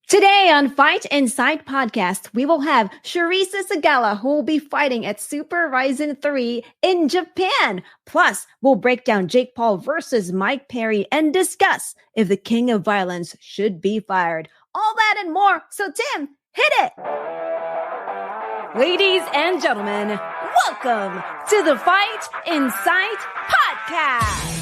Today on Fight Inside Podcast, we will have Charisa Sigala, who will be fighting at Super RIZIN 3 in Japan. Plus, we'll break down Jake Paul versus Mike Perry and discuss if the king of violence should be fired. All that and more. So, Tim, hit it! Ladies and gentlemen, welcome to the Fight Inside Podcast.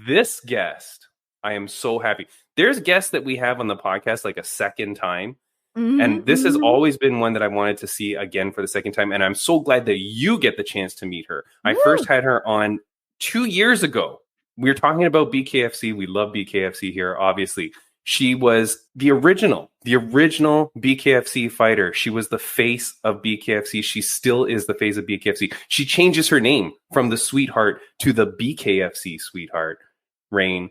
This guest, I am so happy. There's guests that we have on the podcast like a second time. And this has always been one that I wanted to see again for the second time. And I'm so glad that you get the chance to meet her. I first had her on 2 years ago. We were talking about BKFC. We love BKFC here, obviously. She was the original BKFC fighter. She was the face of BKFC. She still is the face of BKFC. She changes her name from the Sweetheart to the BKFC Sweetheart, Raine.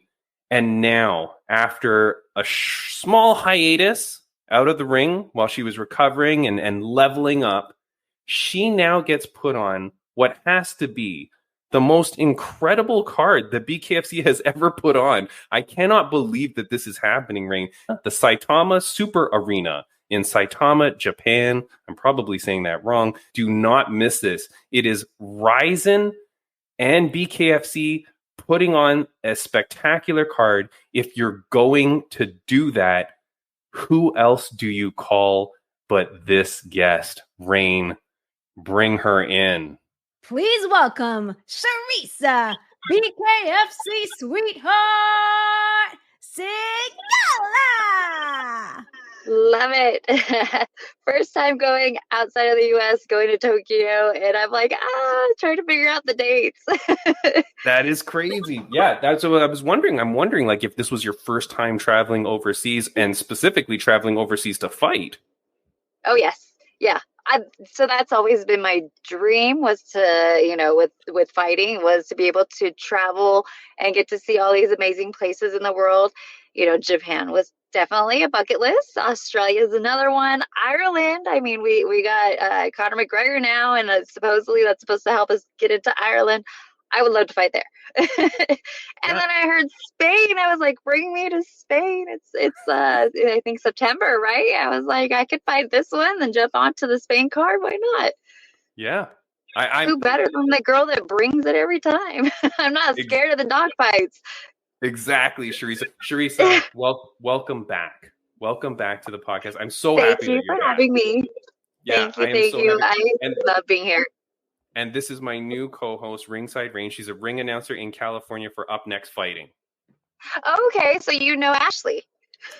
And now, after a small hiatus out of the ring while she was recovering and leveling up, she now gets put on what has to be the most incredible card that BKFC has ever put on. I cannot believe that this is happening, Raine. The Saitama Super Arena in Saitama, Japan. I'm probably saying that wrong. Do not miss this. It is RIZIN and BKFC putting on a spectacular card. If you're going to do that, who else do you call but this guest? Raine, bring her in. Please welcome Charisa, BKFC Sweetheart Sigala. Love it. First time going outside of the US, going to Tokyo, and I'm like, trying to figure out the dates. That is crazy. Yeah, that's what I was wondering. I'm wondering, like, if this was your first time traveling overseas and specifically traveling overseas to fight. Oh, yes. Yeah. So that's always been my dream, was to, with fighting, was to be able to travel and get to see all these amazing places in the world. Japan was definitely a bucket list. Australia is another one. Ireland. I mean, we got Conor McGregor now, and supposedly that's supposed to help us get into Ireland. I would love to fight there. And then I heard Spain. I was like, bring me to Spain. It's I think September, right? I was like, I could fight this one, then jump onto the Spain card. Why not? Yeah. Who better than the girl that brings it every time? I'm not scared of the dog fights. Exactly, Charisa. Charisa, welcome back. Welcome back to the podcast. I'm so happy that you're for having me. Yeah, thank you. I love being here. And this is my new co-host, Ringside, Raine. She's a ring announcer in California for Up Next Fighting. Okay, so you know Ashley.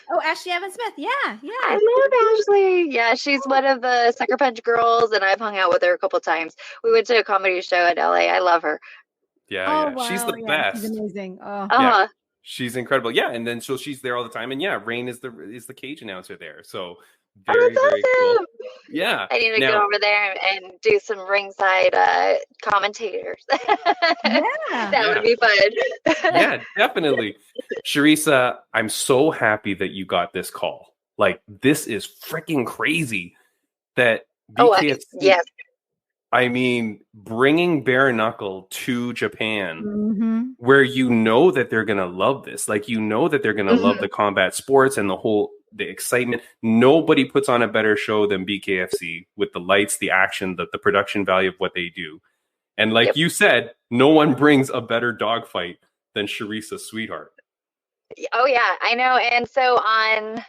Oh, Ashley Evans-Smith. Yeah. I love Ashley. Yeah, she's one of the Sucker Punch girls, and I've hung out with her a couple times. We went to a comedy show in LA. I love her. Yeah. Wow. She's the best. She's amazing. Oh. Yeah, she's incredible. Yeah, and then so she's there all the time. And yeah, Raine is the cage announcer there. So very awesome. Cool. Yeah. I need to go over there and do some ringside commentators. That would be fun. Yeah, definitely. Charisa, I'm so happy that you got this call. Like, this is freaking crazy that BKFC, yes. I mean, bringing bare-knuckle to Japan, where you know that they're going to love this. Like, you know that they're going to love the combat sports and the excitement. Nobody puts on a better show than BKFC with the lights, the action, the production value of what they do. And like you said, no one brings a better dogfight than Charisa Sweetheart. Oh, yeah, I know. And so I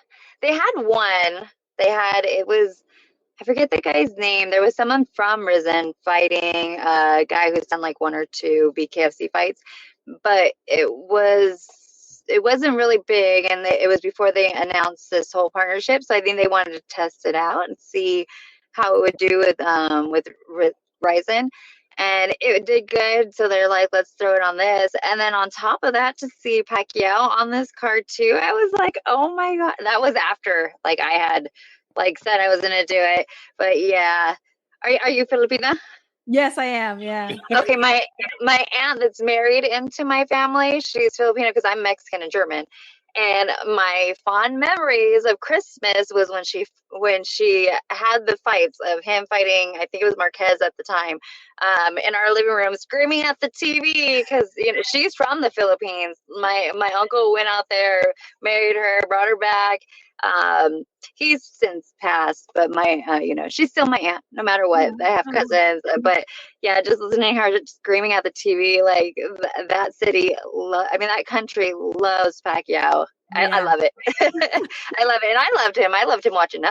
forget the guy's name. There was someone from RIZIN fighting a guy who's done like one or two BKFC fights, but it wasn't really big, and it was before they announced this whole partnership. So I think they wanted to test it out and see how it would do with RIZIN, and it did good. So they're like, let's throw it on this, and then on top of that, to see Pacquiao on this card too, I was like, oh my god, that was after like I had said I was gonna do it. But yeah, are you Filipina? Yes, I am. Yeah. Okay, my aunt that's married into my family, she's Filipino because I'm Mexican and German. And my fond memories of Christmas was when she when she had the fights of him fighting, I think it was Marquez at the time, in our living room, screaming at the TV because she's from the Philippines. My uncle went out there, married her, brought her back. He's since passed, but my she's still my aunt no matter what. I have cousins, but yeah, just listening to her just screaming at the TV, like that city, that country loves Pacquiao. I love it. I love it, and I loved him. I loved him watching,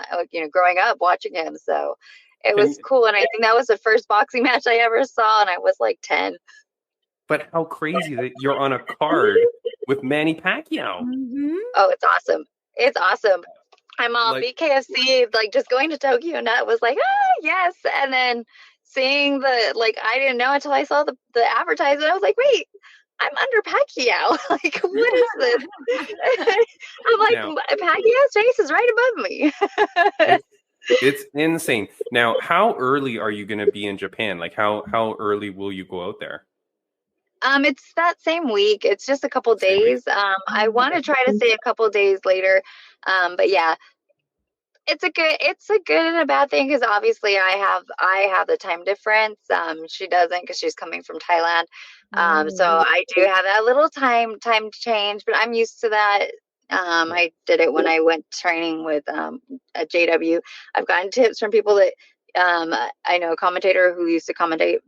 growing up watching him. So it was cool, and I think that was the first boxing match I ever saw, and I was like 10. But how crazy that you're on a card with Manny Pacquiao. Mm-hmm. Oh, it's awesome. It's awesome. I'm all BKFC, like just going to Tokyo, and that was like, yes. And then seeing I didn't know until I saw the advertisement. I was like, wait, I'm under Pacquiao. Like, what is this? I'm like, Pacquiao's face is right above me. It's insane. Now, how early are you going to be in Japan? Like, how early will you go out there? It's that same week. It's just a couple days. I want to try to stay a couple days later. But yeah, it's a good and a bad thing because obviously I have the time difference. She doesn't because she's coming from Thailand. So I do have that little time change, but I'm used to that. I did it when I went training with at JW. I've gotten tips from people that I know a commentator who used to commentate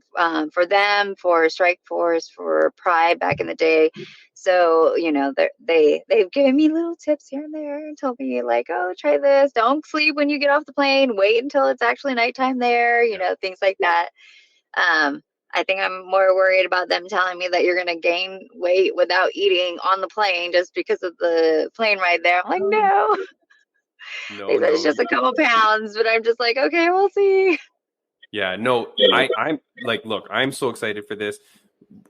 for them, for Strike Force, for Pride back in the day. So, they've given me little tips here and there and told me like, oh, try this. Don't sleep when you get off the plane. Wait until it's actually nighttime there, things like that. I think I'm more worried about them telling me that you're going to gain weight without eating on the plane just because of the plane ride there. I'm like, no. They said it's just a couple pounds, but I'm just like, okay, we'll see. Yeah, no, I'm like, look, I'm so excited for this.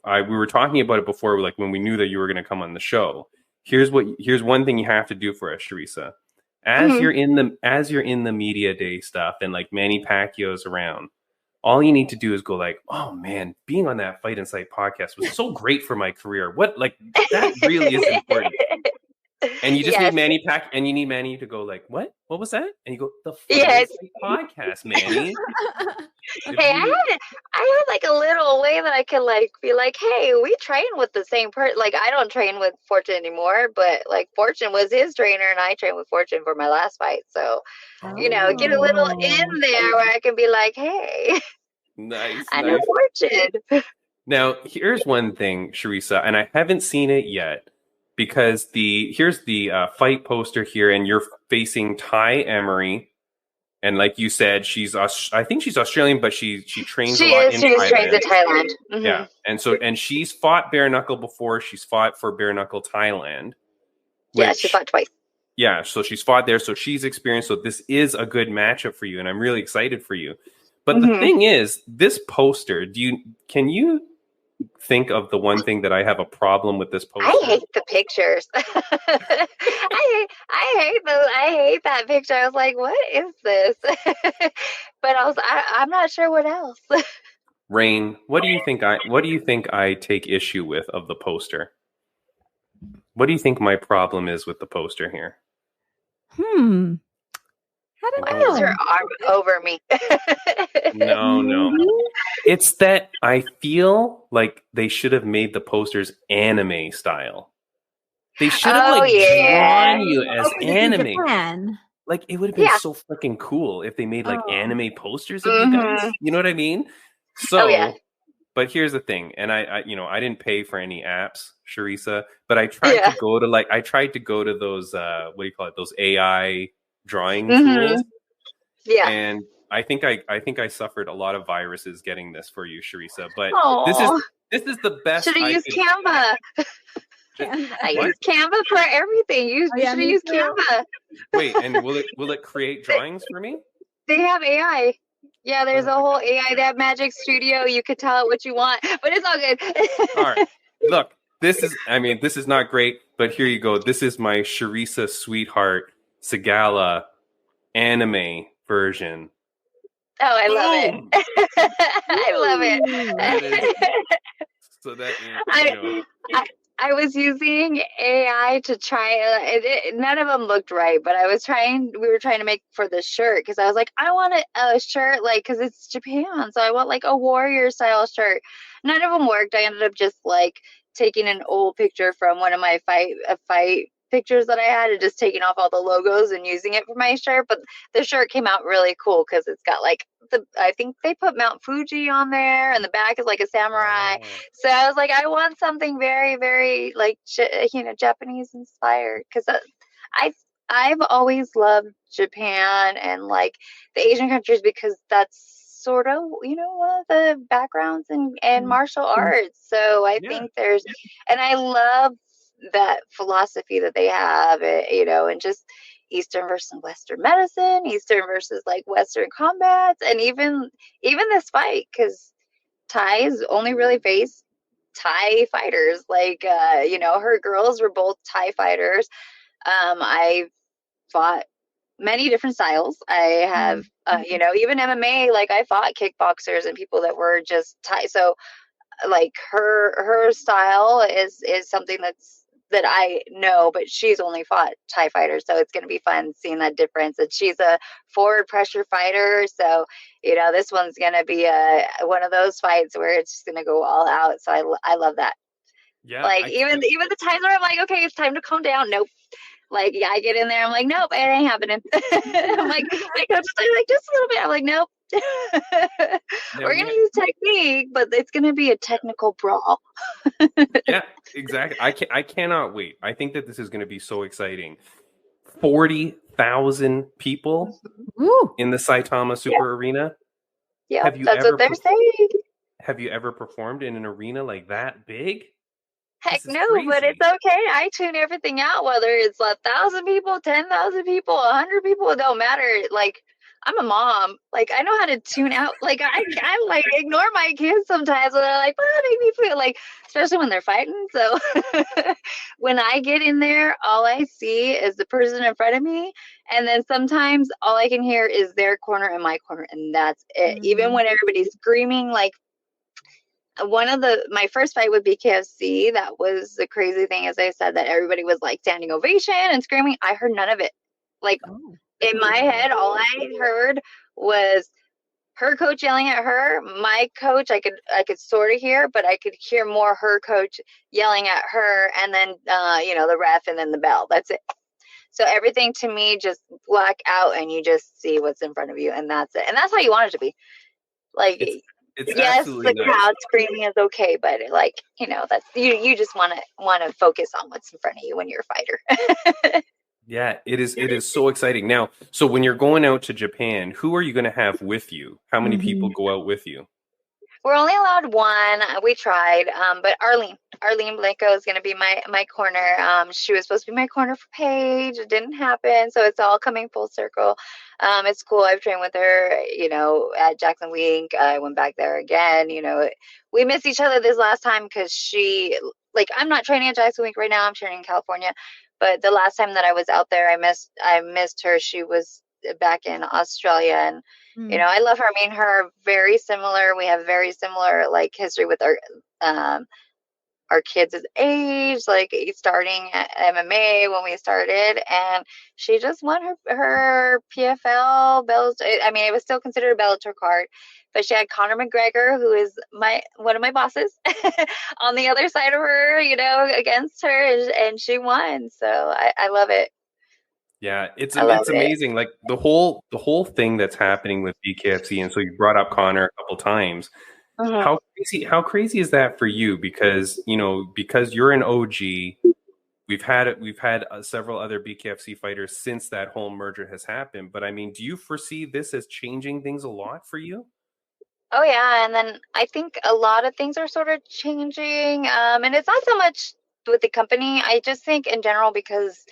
We were talking about it before, like when we knew that you were going to come on the show. Here's one thing you have to do for us, Charisa. As you're in the media day stuff and like Manny Pacquiao's around, all you need to do is go like, oh man, being on that Fight Insight podcast was so great for my career. What, like, that really is important. And you just need Manny and you need Manny to go like, what? What was that? And you go, the podcast, Manny. Hey, I had like a little way that I could like be like, hey, we train with the same person. Like, I don't train with Fortune anymore, but like Fortune was his trainer, and I trained with Fortune for my last fight. So, get a little in there where I can be like, hey, nice. I know Fortune. Now, here's one thing, Charisa, and I haven't seen it yet. Because here's the fight poster here, and you're facing Ty Emery, and like you said, I think she's Australian, but she trains a lot in Thailand. She trains in Thailand. Mm-hmm. Yeah, and she's fought bare-knuckle before. She's fought for bare-knuckle Thailand. Yeah, she fought twice. Yeah, so she's fought there, so she's experienced. So this is a good matchup for you, and I'm really excited for you. But the thing is, this poster, can you think of the one thing that I have a problem with this poster? I hate the pictures. I hate that picture. I was like, what is this? But I'm not sure what else. Raine, what do you think I take issue with of the poster? What do you think my problem is with the poster here? Why is your arm over me? No. It's that I feel like they should have made the posters anime style. They should have drawn you as anime. Like, it would have been so freaking cool if they made like anime posters of you guys. You know what I mean? So, but here's the thing, and I didn't pay for any apps, Charisa, but I tried to go to those what do you call it? Those AI drawing tools. Yeah. And I think I suffered a lot of viruses getting this for you, Charisa. But this is the best. Should have used Canva. I use Canva for everything. You should have used Canva. Wait, and will it create drawings for me? They have AI. Yeah, there's a whole AI. They have Magic Studio. You could tell it what you want, but it's all good. All right. Look, this is not great, but here you go. This is my Charisa Sweetheart Sigala anime version. Oh, I love it. I love it. So that I was using AI to try. None of them looked right, but we were trying to make for the shirt because I was like, I want a shirt like because it's Japan, so I want like a warrior style shirt. None of them worked. I ended up just like taking an old picture from one of my fight pictures that I had and just taking off all the logos and using it for my shirt. But the shirt came out really cool because it's got like I think they put Mount Fuji on there, and the back is like a samurai. Oh. So I was like, I want something very, very like Japanese inspired because I've always loved Japan and like the Asian countries because that's sort of one of the backgrounds in martial arts. So I think and I love that philosophy that they have, and just Eastern versus Western medicine, Eastern versus like Western combats, and even this fight because Thais only really face Thai fighters. Like her girls were both Thai fighters. I fought many different styles. I have even MMA. Like I fought kickboxers and people that were just Thai. So like her style is something that I know, but she's only fought Thai fighters, so it's going to be fun seeing that difference. And she's a forward pressure fighter, so this one's going to be one of those fights where it's just going to go all out. So I love that. Yeah, like even the times where I'm like, okay, it's time to calm down. Nope. Like I get in there, I'm like, nope, it ain't happening. I'm like, my coach is like, just a little bit. I'm like, nope. We're gonna use technique, but it's gonna be a technical brawl. Yeah, exactly. I cannot wait. I think that this is going to be so exciting. 40,000 people in the Saitama Super Arena. Yeah, that's what they're saying. Have you ever performed in an arena like that big? Heck no, crazy. But it's okay. I tune everything out, whether it's 1,000 people, 10,000 people, 100 people, it don't matter. Like, I'm a mom. Like, I know how to tune out. Like, I'm like, ignore my kids sometimes. And they're like, well, make me feel like, especially when they're fighting. So when I get in there, all I see is the person in front of me. And then sometimes all I can hear is their corner and my corner. And that's it. Mm-hmm. Even when everybody's screaming, like, my first fight with BKFC, that was the crazy thing, as I said, that everybody was like standing ovation and screaming. I heard none of it. Like in my head, all I heard was her coach yelling at her. My coach, I could sort of hear, but I could hear more her coach yelling at her, and then the ref, and then the bell. That's it. So everything to me just black out, and you just see what's in front of you, and that's it. And that's how you want it to be. Like. It's yes, the crowd screaming is okay, but like that's you just want to focus on what's in front of you when you're a fighter. Yeah, it is. It is so exciting. Now, so when you're going out to Japan, who are you going to have with you? How many people go out with you? We're only allowed one. We tried, but Arlene Blanco is going to be my corner. She was supposed to be my corner for Paige. It didn't happen, so it's all coming full circle. It's cool. I've trained with her, at Jackson Week. I went back there again. We missed each other this last time because I'm not training at Jackson Week right now. I'm training in California. But the last time that I was out there, I missed her. She was back in Australia, and I love her. I mean, her very similar. We have very similar like history with our kids' age, like starting at MMA when we started, and she just won her PFL belts. I mean, it was still considered a Bellator card, but she had Conor McGregor, who is one of my bosses, on the other side of her, against her, and she won. So I love it. Yeah, it's amazing. Like the whole thing that's happening with BKFC, and so you brought up Conor a couple times. Mm-hmm. How crazy is that for you? Because because you're an OG, we've had several other BKFC fighters since that whole merger has happened. But I mean, do you foresee this as changing things a lot for you? Oh yeah, and then I think a lot of things are sort of changing, and it's not so much with the company. I just think in general because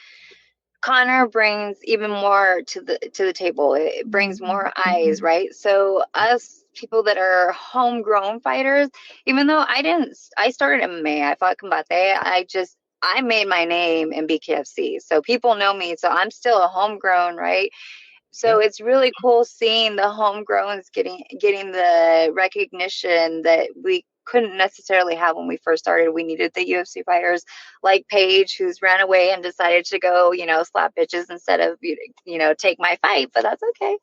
Conor brings even more to the table. It brings more eyes, right? So us people that are homegrown fighters, even though I started MMA, I fought Combate. I made my name in BKFC, so people know me. So I'm still a homegrown, right? So it's really cool seeing the homegrowns getting the recognition that we couldn't necessarily have when we first started. We needed the UFC fighters like Paige, who's ran away and decided to go, slap bitches instead of, take my fight, but that's okay.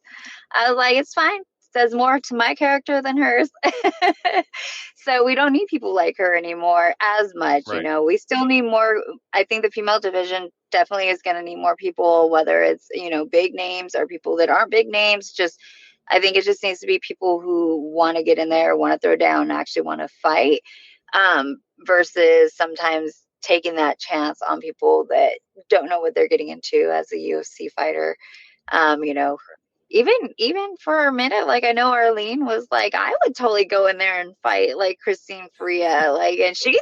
I was like, it's fine. Says more to my character than hers. So we don't need people like her anymore as much. Right. We still need more. I think the female division definitely is going to need more people, whether it's, big names or people that aren't big names. I think it just needs to be people who want to get in there, want to throw down, actually want to fight, versus sometimes taking that chance on people that don't know what they're getting into as a UFC fighter. Even for a minute, like I know Arlene was like, I would totally go in there and fight like Christine Faria, and she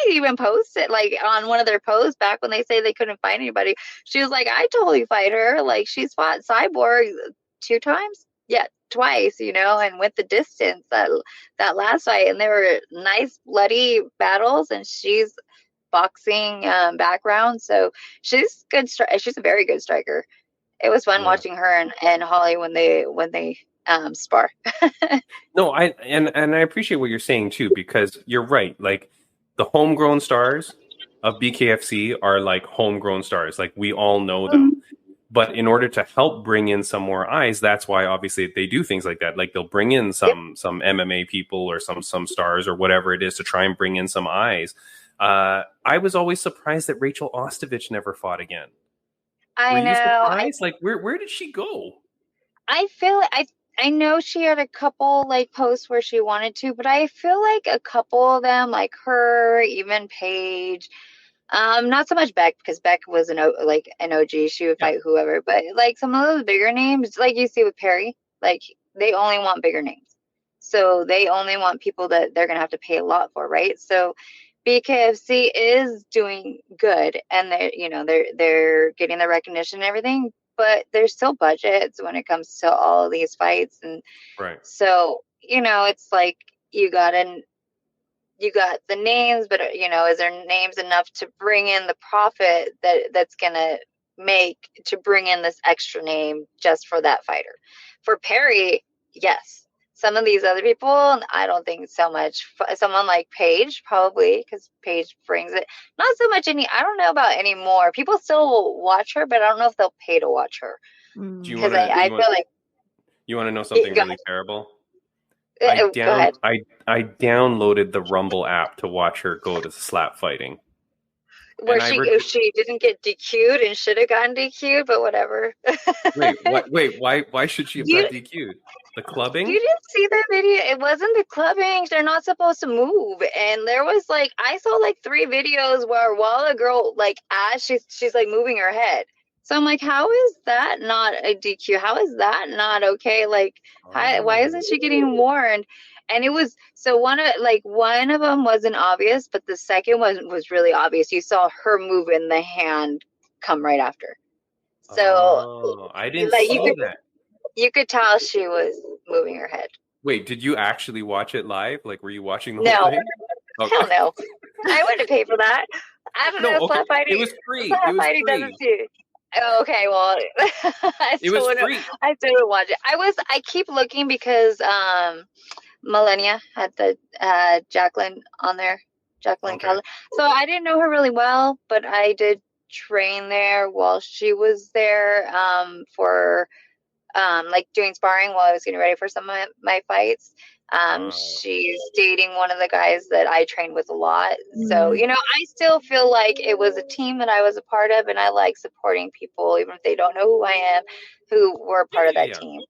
even posted like on one of their posts back when they say they couldn't fight anybody. She was like, I totally fight her. Like she's fought Cyborg 2 times, yeah, twice, and went the distance that last fight, and they were nice bloody battles, and she's boxing background, so she's good. She's a very good striker. It was fun watching her and Holly when they spar. No, I appreciate what you're saying too, because you're right. Like the homegrown stars of BKFC are like homegrown stars. Like we all know them. Mm-hmm. But in order to help bring in some more eyes, that's why obviously they do things like that. Like they'll bring in some MMA people or some stars or whatever it is to try and bring in some eyes. I was always surprised that Rachel Ostovich never fought again. I know. Surprised? Like where did she go? I feel I know she had a couple like posts where she wanted to, but I feel like a couple of them, like her, even Paige, not so much Beck, because Beck was an OG. She would fight whoever, but like some of those bigger names, like you see with Perry, like they only want bigger names, so they only want people that they're gonna have to pay a lot for, right? So BKFC is doing good, and they're getting the recognition and everything, but there's still budgets when it comes to all of these fights, and right. So it's like you got the names, but is there names enough to bring in the profit that's gonna make to bring in this extra name just for that fighter? For Perry, yes. Some of these other people, I don't think so much. Someone like Paige, probably, because Paige brings it. Not so much I don't know about anymore. People still watch her, but I don't know if they'll pay to watch her. Because I feel like... You want to know something really terrible? Go ahead. I downloaded the Rumble app to watch her go to slap fighting. Where she didn't get DQ'd and should have gotten DQ'd, but whatever. Wait, why should she have got DQ'd? The clubbing? You didn't see the video. It wasn't the clubbing. They're not supposed to move. And there was I saw 3 videos while a girl as she's moving her head. So I'm like, how is that not a DQ? How is that not okay? Why isn't she getting warned? And it was one of them wasn't obvious, but the second one was really obvious. You saw her moving the hand come right after. So I didn't see that. You could tell she was moving her head. Wait, did you actually watch it live? Were you watching the whole thing? Okay. Hell no. I wouldn't pay for that. I don't know. Slap fighting. It was free. It was free. Doesn't too. Okay, well, it was free. I still would watch it. I keep looking because Millennia had the Jacqueline on there, Jacqueline Callan. So I didn't know her really well, but I did train there while she was there for doing sparring while I was getting ready for some of my fights. She's dating one of the guys that I trained with a lot. So, I still feel like it was a team that I was a part of, and I like supporting people, even if they don't know who I am, who were part of that team.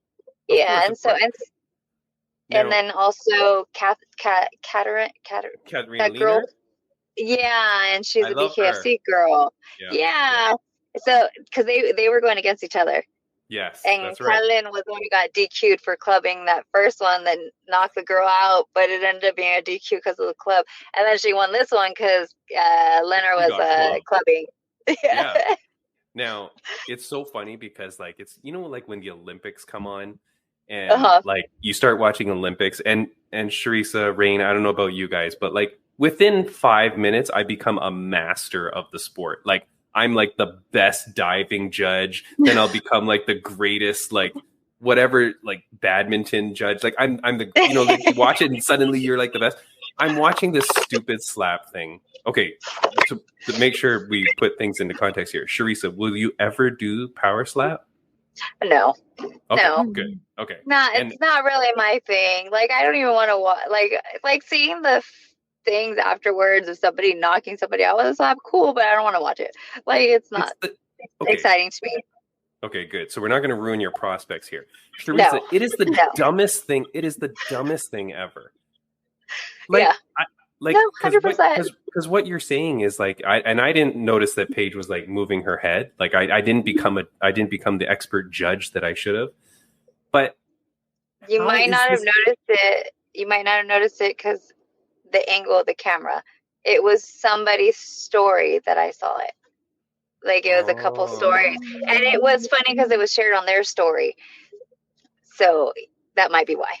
And then also Katerina, that girl. Yeah, and she's a BKFC girl. Yeah. So, because they were going against each other. Yes, and that's right. Katlin was the one who got DQ'd for clubbing that first one, then knocked the girl out, but it ended up being a DQ because of the club. And then she won this one because Leonard was clubbing. Yeah. Now, it's so funny because, it's, when the Olympics come on and, you start watching Olympics and Charisa, Raine, I don't know about you guys, but, within 5 minutes, I become a master of the sport. I'm the best diving judge. Then I'll become the greatest, whatever, badminton judge. I'm the, you watch it and suddenly you're the best. I'm watching this stupid slap thing. Okay, to make sure we put things into context here, Charisa, will you ever do power slap? No. Okay, No. good. Okay. It's not really my thing. Like, I don't even want to watch. Like seeing the things afterwards of somebody knocking somebody out with a slap, cool, but I don't want to watch it. Like, it's not exciting to me. Okay, good. So we're not going to ruin your prospects here. Charisa, it is the dumbest thing. It is the dumbest thing ever. Like, yeah. Because what you're saying is like, I didn't notice that Paige was like moving her head. Like I didn't become the expert judge that I should have. But you might not have noticed it. You might not have noticed it because the angle of the camera. It was somebody's story that I saw it. Like it was a couple stories, and it was funny because it was shared on their story. So that might be why.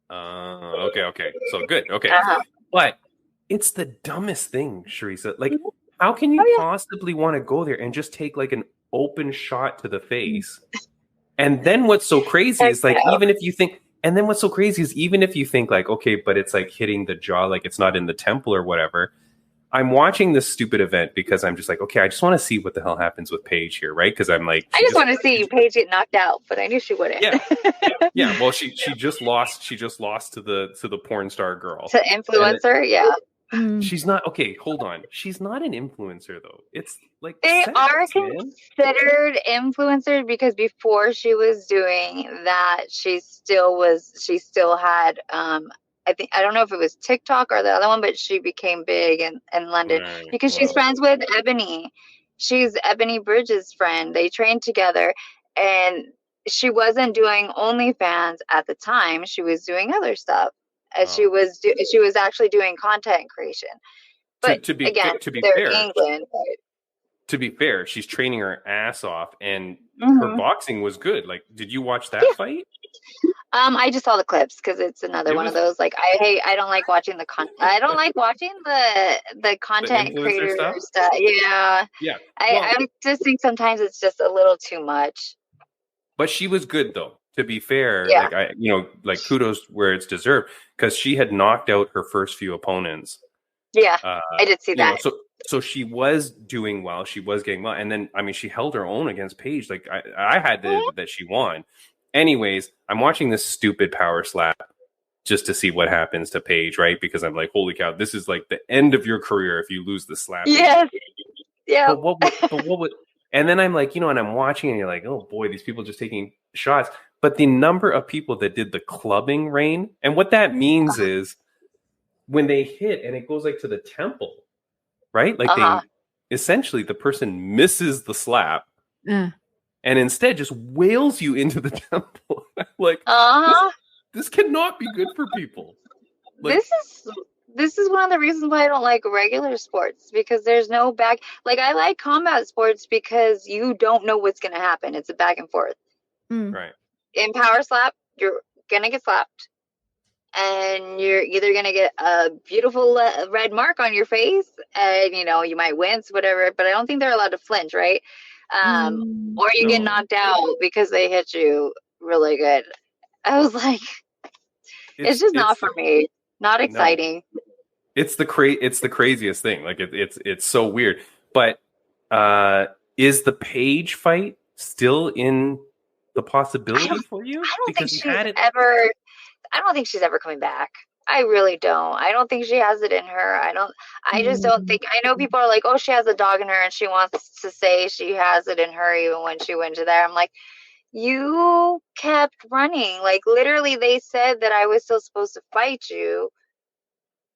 Okay. So good. Okay. But it's the dumbest thing, Charisa. Like, how can you possibly want to go there and just take like an open shot to the face? And then what's so crazy is like, even if you think like, okay, but it's like hitting the jaw, like it's not in the temple or whatever. I'm watching this stupid event because I'm just like, okay, I just want to see what the hell happens with Paige here, right? Because I'm like, I just want to see Paige get knocked out, but I knew she wouldn't. Yeah. Well, she just lost. She just lost to the porn star girl, to influencer. She's not okay. Hold on, she's not an influencer though. It's like they are considered influencers because before she was doing that, she still had I don't know if it was TikTok or the other one, but she became big in London because she's friends with Ebony. She's Ebony Bridges' friend. They trained together, and she wasn't doing OnlyFans at the time. She was doing other stuff. She was actually doing content creation. But to be fair, England. To be fair, she's training her ass off, and her boxing was good. Like, did you watch that fight? I just saw the clips because it's another one of those. Like, I don't like watching the content. I don't like watching the content creator stuff. Yeah. I just think sometimes it's just a little too much. But she was good though. To be fair, like kudos where it's deserved because she had knocked out her first few opponents. Yeah, I did see that. So she was doing well. She was getting well, and then she held her own against Paige. Like I had that she won. Anyways, I'm watching this stupid power slap just to see what happens to Paige, right? Because I'm like, holy cow, this is like the end of your career if you lose the slap. Yes. Yeah. But what would? And then I'm like, and I'm watching, and you're like, oh boy, these people just taking shots. But the number of people that did the clubbing, Raine, and what that means is when they hit and it goes like to the temple, right? Like they essentially the person misses the slap. And instead just wails you into the temple. Like, this cannot be good for people. Like, this is one of the reasons why I don't like regular sports, because there's no back. Like, I like combat sports because you don't know what's going to happen. It's a back and forth. Right. In power slap, you're going to get slapped. And you're either going to get a beautiful red mark on your face and, you might wince, whatever. But I don't think they're allowed to flinch, right? Or you get knocked out because they hit you really good. I was like, it's just not for me. Not exciting. No. It's the craziest thing. Like it's so weird. But is the Paige fight still in the possibility for you? I don't think she's ever coming back. I really don't. I don't think she has it in her. I just don't think. I know people are like, oh, she has a dog in her and she wants to say she has it in her even when she went to there. I'm like, you kept running. Like, literally, they said that I was still supposed to fight you.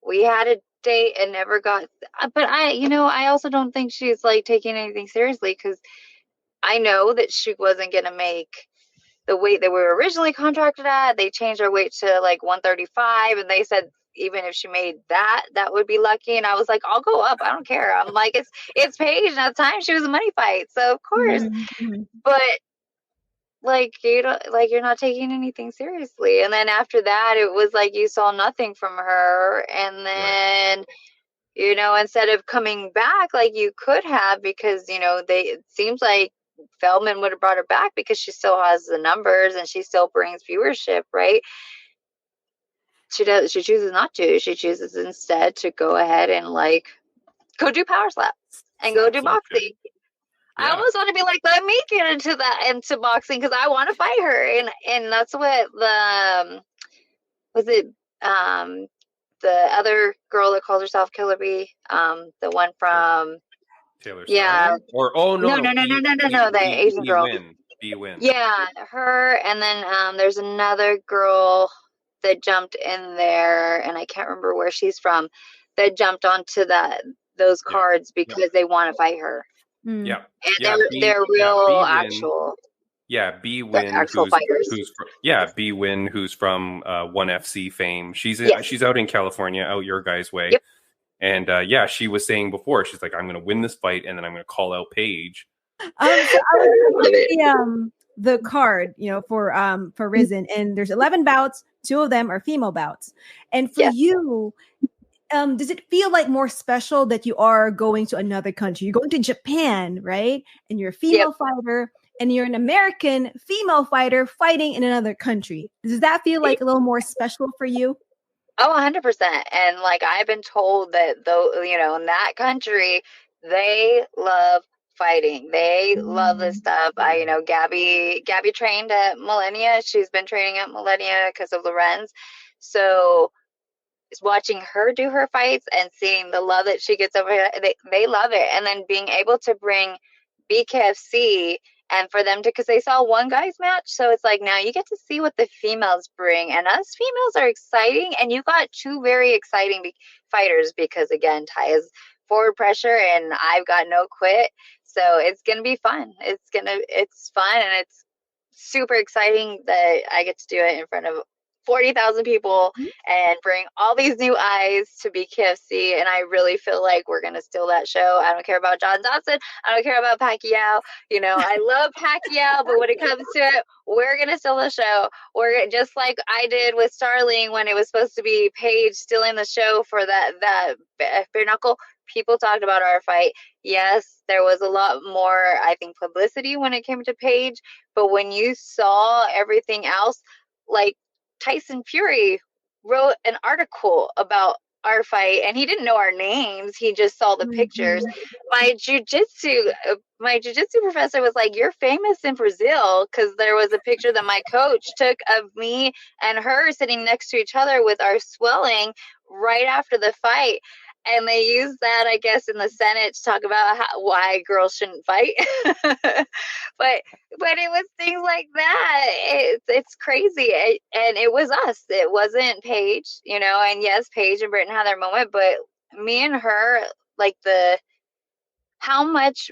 We had a date and never got. But I also don't think she's like taking anything seriously, because I know that she wasn't going to make the weight that we were originally contracted at. They changed our weight to like 135, and they said even if she made that would be lucky. And I was like, I'll go up. I don't care. I'm like, it's Paige, and at the time she was a money fight, so of course. But like, you're not taking anything seriously. And then after that, it was like you saw nothing from her. And then instead of coming back like you could have, because it seems like Feldman would have brought her back because she still has the numbers and she still brings viewership, right? She chooses not to. She chooses instead to go ahead and like go do power slap and go do boxing. I almost want to be like, let me get into boxing because I want to fight her, and that's what the was it the other girl that calls herself Killer Bee, the one from Taylor Starling? Or no, the Asian girl. B-Win. Yeah, her, and then there's another girl that jumped in there, and I can't remember where she's from, that jumped onto those cards because they want to fight her. Yeah, and they're real actual. Yeah, B-Win, B-Win, who's from One FC fame. She's out in California, out your guys' way. Yep. And she was saying before, she's like, I'm going to win this fight, and then I'm going to call out Paige. So I was the card, for RIZIN, and there's 11 bouts. 2 of them are female bouts, and for you, does it feel like more special that you are going to another country? You're going to Japan, right? And you're a female fighter, and you're an American female fighter fighting in another country. Does that feel like a little more special for you? Oh, 100%. And like I've been told that though, in that country, they love fighting. They love this stuff. Gabby trained at Millennia. She's been training at Millennia because of Lorenz. So watching her do her fights and seeing the love that she gets over here, they love it. And then being able to bring BKFC and for them to, because they saw one guy's match, so it's like now you get to see what the females bring, and us females are exciting, and you got 2 very exciting fighters because again, Ty is forward pressure and I've got no quit, so it's gonna be fun. It's fun, and it's super exciting that I get to do it in front of 40,000 people and bring all these new eyes to BKFC, and I really feel like we're gonna steal that show. I don't care about John Dodson. I don't care about Pacquiao. I love Pacquiao, but when it comes to it, we're gonna steal the show. We're just like I did with Starling when it was supposed to be Paige stealing the show for that bare-knuckle. People talked about our fight. Yes, there was a lot more, I think, publicity when it came to Paige, but when you saw everything else, like Tyson Fury wrote an article about our fight, and he didn't know our names. He just saw the pictures. My jujitsu professor was like, "You're famous in Brazil," because there was a picture that my coach took of me and her sitting next to each other with our swelling right after the fight. And they used that, I guess, in the Senate to talk about why girls shouldn't fight. but it was things like that. It's crazy. And it was us. It wasn't Paige, and yes, Paige and Britain had their moment, but me and her, like how much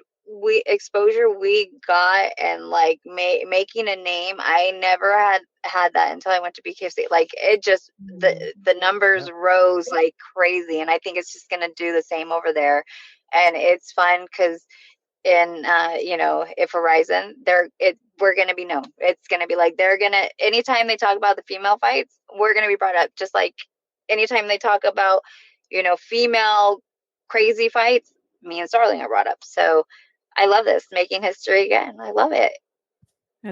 exposure we got and like making a name. I never had that until I went to BKFC. Like it just the numbers rose like crazy, and I think it's just gonna do the same over there. And it's fun because if Horizon, we're gonna be known. It's gonna be like anytime they talk about the female fights, we're gonna be brought up. Just like anytime they talk about female crazy fights, me and Starling are brought up. So I love this, making history again. I love it.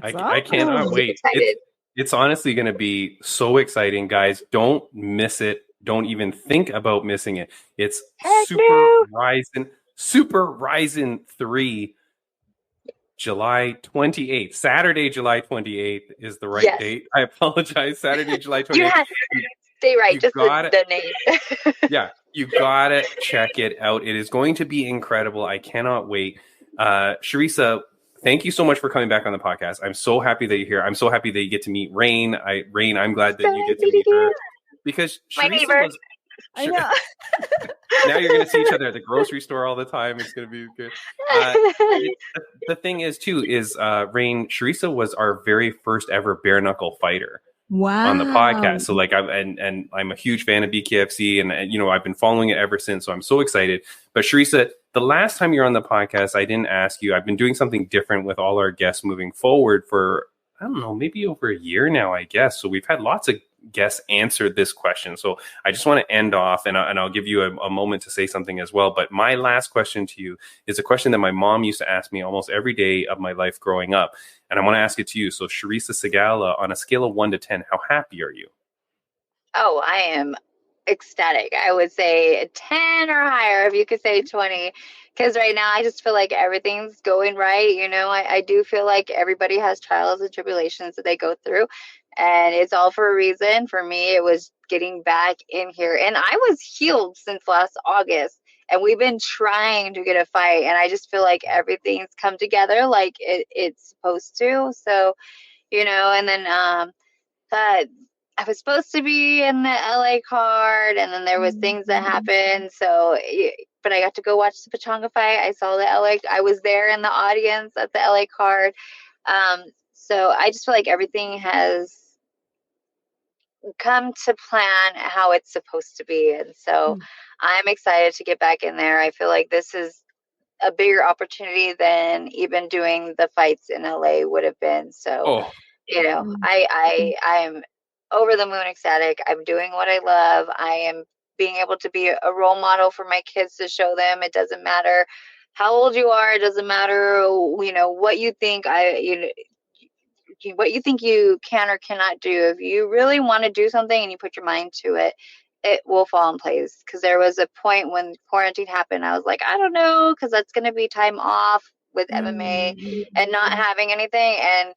I cannot wait. It's honestly going to be so exciting, guys. Don't miss it. Don't even think about missing it. It's Super RIZIN 3, July 28th. Saturday, July 28th is the right date. I apologize. Saturday, July 28th. Stay right. Just the name. Yeah, you gotta check it out. It is going to be incredible. I cannot wait. Charisa, thank you so much for coming back on the podcast. I'm so happy that you're here. I'm so happy that you get to meet Raine. Raine, I'm glad that you get to meet her because my neighbor. I know. Now you're going to see each other at the grocery store all the time. It's going to be good. The thing is, too, Raine, Charisa was our very first ever bare-knuckle fighter. Wow. On the podcast. So like I'm a huge fan of BKFC and I've been following it ever since. So I'm so excited. But Charisa, the last time you're on the podcast, I didn't ask you. I've been doing something different with all our guests moving forward for, I don't know, maybe over a year now, I guess. So we've had lots of guests answer this question. So I just want to end off and I'll give you a moment to say something as well. But my last question to you is a question that my mom used to ask me almost every day of my life growing up. And I want to ask it to you. So Charisa Sigala, on a scale of 1 to 10, how happy are you? Oh, I am ecstatic. I would say 10 or higher, if you could say 20. Because right now I just feel like everything's going right. You know, I do feel like everybody has trials and tribulations that they go through. And it's all for a reason. For me, it was getting back in here. And I was healed since last August. And we've been trying to get a fight. And I just feel like everything's come together like it's supposed to. So, you know, and then I was supposed to be in the LA card, and then there was things that happened. So, but I got to go watch the Pachanga fight. I saw the LA. I was there in the audience at the LA card. So I just feel like everything has come to plan how it's supposed to be, and so I'm excited to get back in there. I feel like this is a bigger opportunity than even doing the fights in LA would have been. So, you know, I am over the moon ecstatic. I'm doing what I love. I am being able to be a role model for my kids to show them. It doesn't matter how old you are. It doesn't matter, you know, what you think what you think you can or cannot do. If you really want to do something and you put your mind to it, it will fall in place. Because there was a point when quarantine happened, I was like, I don't know, because that's going to be time off with MMA and not having anything, and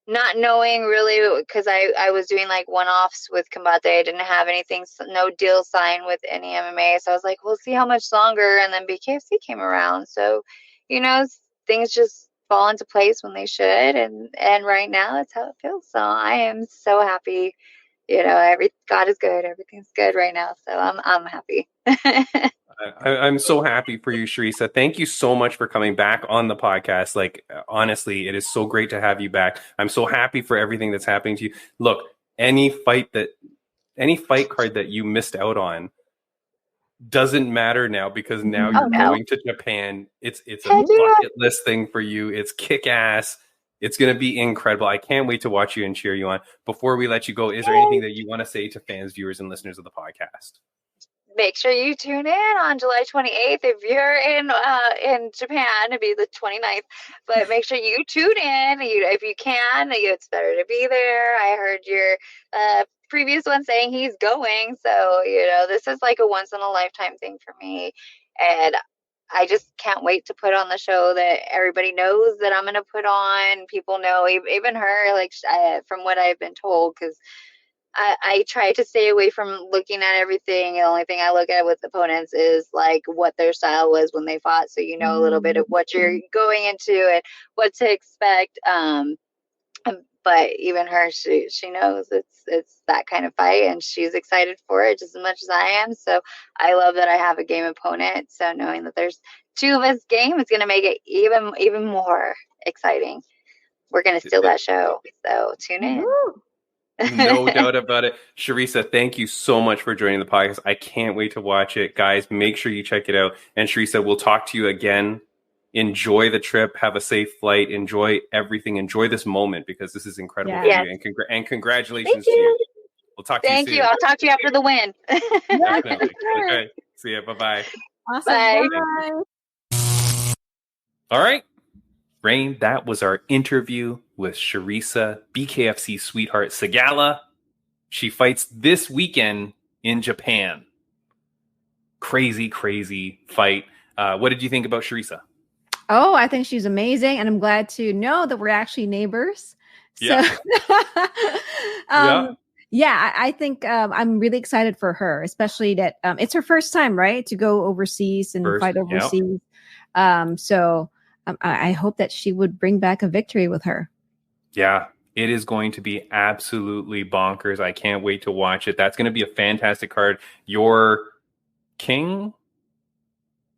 not knowing really, because I was doing like one-offs with Combate. I didn't have anything, no deal signed with any MMA. So I was like, we'll see how much longer. And then BKFC came around. So, you know, things just fall into place when they should. And right now that's how it feels. So I am so happy. You know, God is good. Everything's good right now. So I'm happy. I'm so happy for you, Charisa. Thank you so much for coming back on the podcast. Like, honestly, it is so great to have you back. I'm so happy for everything that's happening to you. Look, any fight card that you missed out on doesn't matter now, because now you're going to Japan. It's a bucket list thing for you. It's kick ass. It's going to be incredible. I can't wait to watch you and cheer you on. Before we let you go, is there anything that you want to say to fans, viewers, and listeners of the podcast? Make sure you tune in on July 28th. If you're in Japan, it'd be the 29th. But make sure you tune in. If you can, it's better to be there. I heard your previous one saying he's going. So, you know, this is like a once-in-a-lifetime thing for me. And I just can't wait to put on the show that everybody knows that I'm going to put on. People know, even her, like from what I've been told, because I try to stay away from looking at everything. The only thing I look at with opponents is like what their style was when they fought. So, you know, a little bit of what you're going into and what to expect. But even her, she knows it's that kind of fight, and she's excited for it just as much as I am. So I love that I have a game opponent. So knowing that there's two of us game, it's going to make it even more exciting. We're going to steal that show. So tune in. No doubt about it. Charisa, thank you so much for joining the podcast. I can't wait to watch it. Guys, make sure you check it out. And Charisa, we'll talk to you again. Enjoy the trip. Have a safe flight. Enjoy everything. Enjoy this moment, because this is incredible for you. And congratulations to you. We'll talk to you soon. Thank you. I'll talk to you after the win. Definitely. Okay. See ya. Bye-bye. Awesome. Bye. All right. Raine, that was our interview with Charisa, BKFC sweetheart Sigala. She fights this weekend in Japan. Crazy, crazy fight. What did you think about Charisa? Oh, I think she's amazing. And I'm glad to know that we're actually neighbors. So, yeah, I think I'm really excited for her, especially that it's her first time, right, to go overseas and fight overseas. So I hope that she would bring back a victory with her. Yeah, it is going to be absolutely bonkers. I can't wait to watch it. That's going to be a fantastic card. Your king,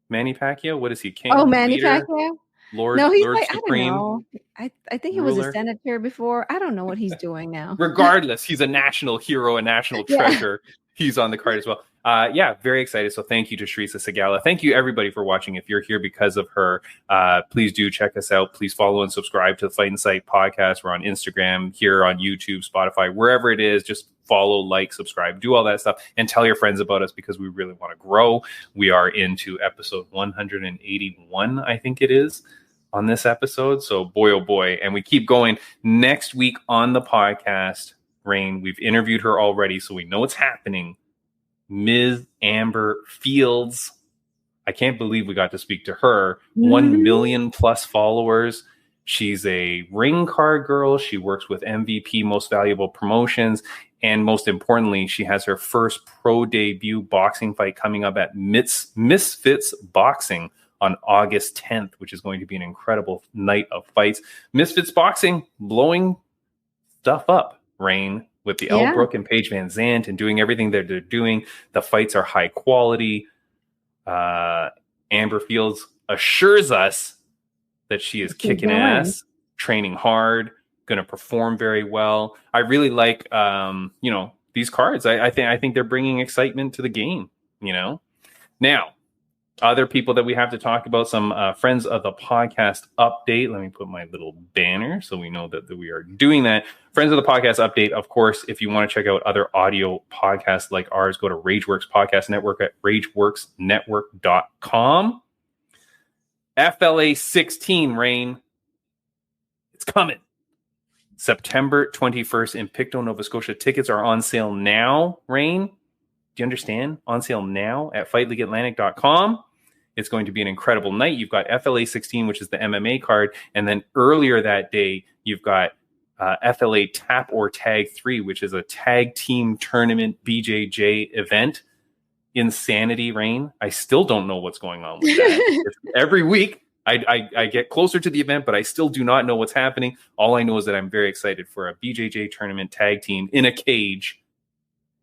Manny Pacquiao? What is he? King? Oh, Manny Pacquiao? Lord Supreme? I don't know. I think he was a senator before. I don't know what he's doing now. Regardless, he's a national hero, a national treasure. He's on the card as well. Very excited. So thank you to Charisa Sigala. Thank you, everybody, for watching. If you're here because of her, please do check us out. Please follow and subscribe to the Fight Insight podcast. We're on Instagram, here on YouTube, Spotify, wherever it is. Just follow, like, subscribe, do all that stuff, and tell your friends about us, because we really want to grow. We are into episode 181, I think it is, on this episode. So boy, oh boy. And we keep going. Next week on the podcast, Raine. We've interviewed her already, so we know what's happening. Ms. Amber Fields. I can't believe we got to speak to her. 1 million plus followers. She's a ring card girl. She works with MVP, Most Valuable Promotions. And most importantly, she has her first pro debut boxing fight coming up at Misfits Boxing on August 10th, which is going to be an incredible night of fights. Misfits Boxing blowing stuff up, Raine, with the Elle Brooke and Paige Van Zandt and doing everything that they're doing. The fights are high quality. Amber Fields assures us that she is kicking ass, training hard, going to perform very well. I really like, these cards. I think they're bringing excitement to the game, Now, other people that we have to talk about, some friends of the podcast update. Let me put my little banner so we know that we are doing that. Friends of the podcast update, of course, if you want to check out other audio podcasts like ours, go to Rageworks Podcast Network at rageworksnetwork.com. FLA 16, Raine. It's coming. September 21st in Pictou, Nova Scotia. Tickets are on sale now, Raine. Do you understand? On sale now at fightleagueatlantic.com. It's going to be an incredible night. You've got FLA 16, which is the MMA card. And then earlier that day, you've got FLA Tap or Tag 3, which is a tag team tournament BJJ event. Insanity, Raine. I still don't know what's going on with that. Every week, I get closer to the event, but I still do not know what's happening. All I know is that I'm very excited for a BJJ tournament tag team in a cage.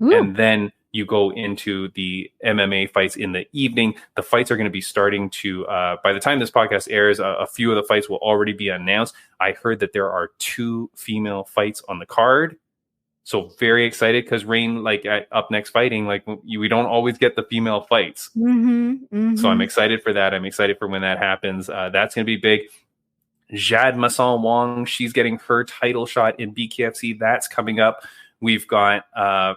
Ooh. And then you go into the MMA fights in the evening. The fights are going to be starting to, by the time this podcast airs, a few of the fights will already be announced. I heard that there are 2 female fights on the card. So very excited because Raine, at Up Next Fighting, we don't always get the female fights. So I'm excited for that. I'm excited for when that happens. That's going to be big. Jade Masson Wong, she's getting her title shot in BKFC. That's coming up. We've got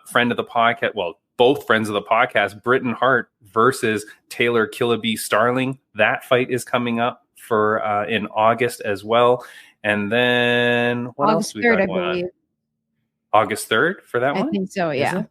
friend of the podcast, both friends of the podcast, Britton Hart versus Taylor Killaby Starling. That fight is coming up for in August as well. And then what else we got going on? August 3rd for that one? I think so, yeah.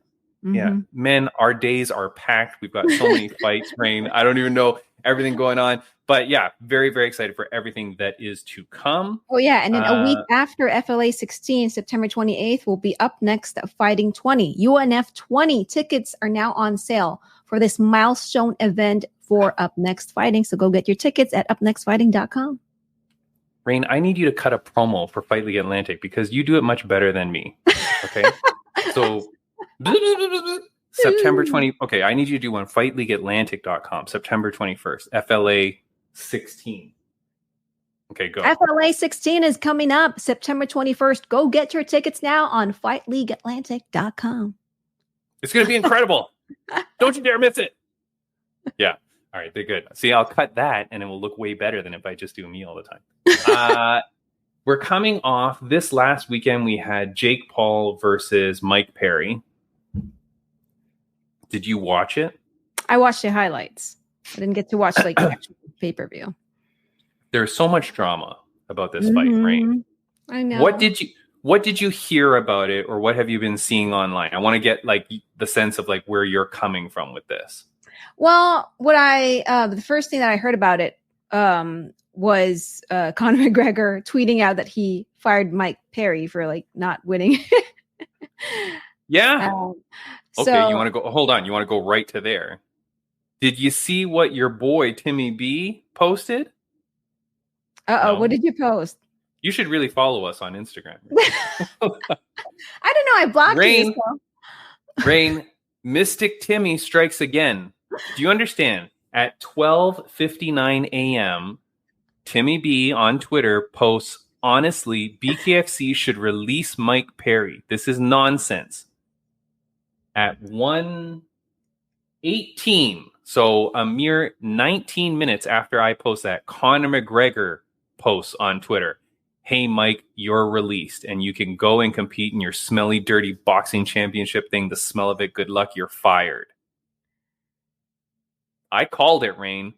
Yeah. Men, our days are packed. We've got so many fights, Raine. I don't even know everything going on. But yeah, very, very excited for everything that is to come. Oh, yeah. And then a week after FLA 16, September 28th, will be Up Next Fighting 20. UNF 20 tickets are now on sale for this milestone event for Up Next Fighting. So go get your tickets at upnextfighting.com. Raine, I need you to cut a promo for Fight League Atlantic because you do it much better than me. Okay. So September 20. Okay. I need you to do one. FightLeagueAtlantic.com. September 21st. FLA 16. Okay, go. FLA 16 is coming up September 21st. Go get your tickets now on FightLeagueAtlantic.com. It's going to be incredible. Don't you dare miss it. Yeah. All right, they're good. See, I'll cut that, and it will look way better than if I just do me all the time. We're coming off this last weekend. We had Jake Paul versus Mike Perry. Did you watch it? I watched the highlights. I didn't get to watch the actual pay-per-view. There's so much drama about this fight, Raine. I know. What did you hear about it, or what have you been seeing online? I want to get the sense of where you're coming from with this. Well, the first thing that I heard about it was Conor McGregor tweeting out that he fired Mike Perry for not winning. Yeah. Okay, you want to go? Hold on, you want to go right to there? Did you see what your boy Timmy B posted? No? What did you post? You should really follow us on Instagram. I don't know. I blocked you. So. Raine, Mystic Timmy strikes again. Do you understand? At 12:59 a.m., Timmy B on Twitter posts, honestly, BKFC should release Mike Perry. This is nonsense. At 1:18, so a mere 19 minutes after I post that, Conor McGregor posts on Twitter, hey, Mike, you're released, and you can go and compete in your smelly, dirty boxing championship thing. The smell of it, good luck, you're fired. I called it, Raine.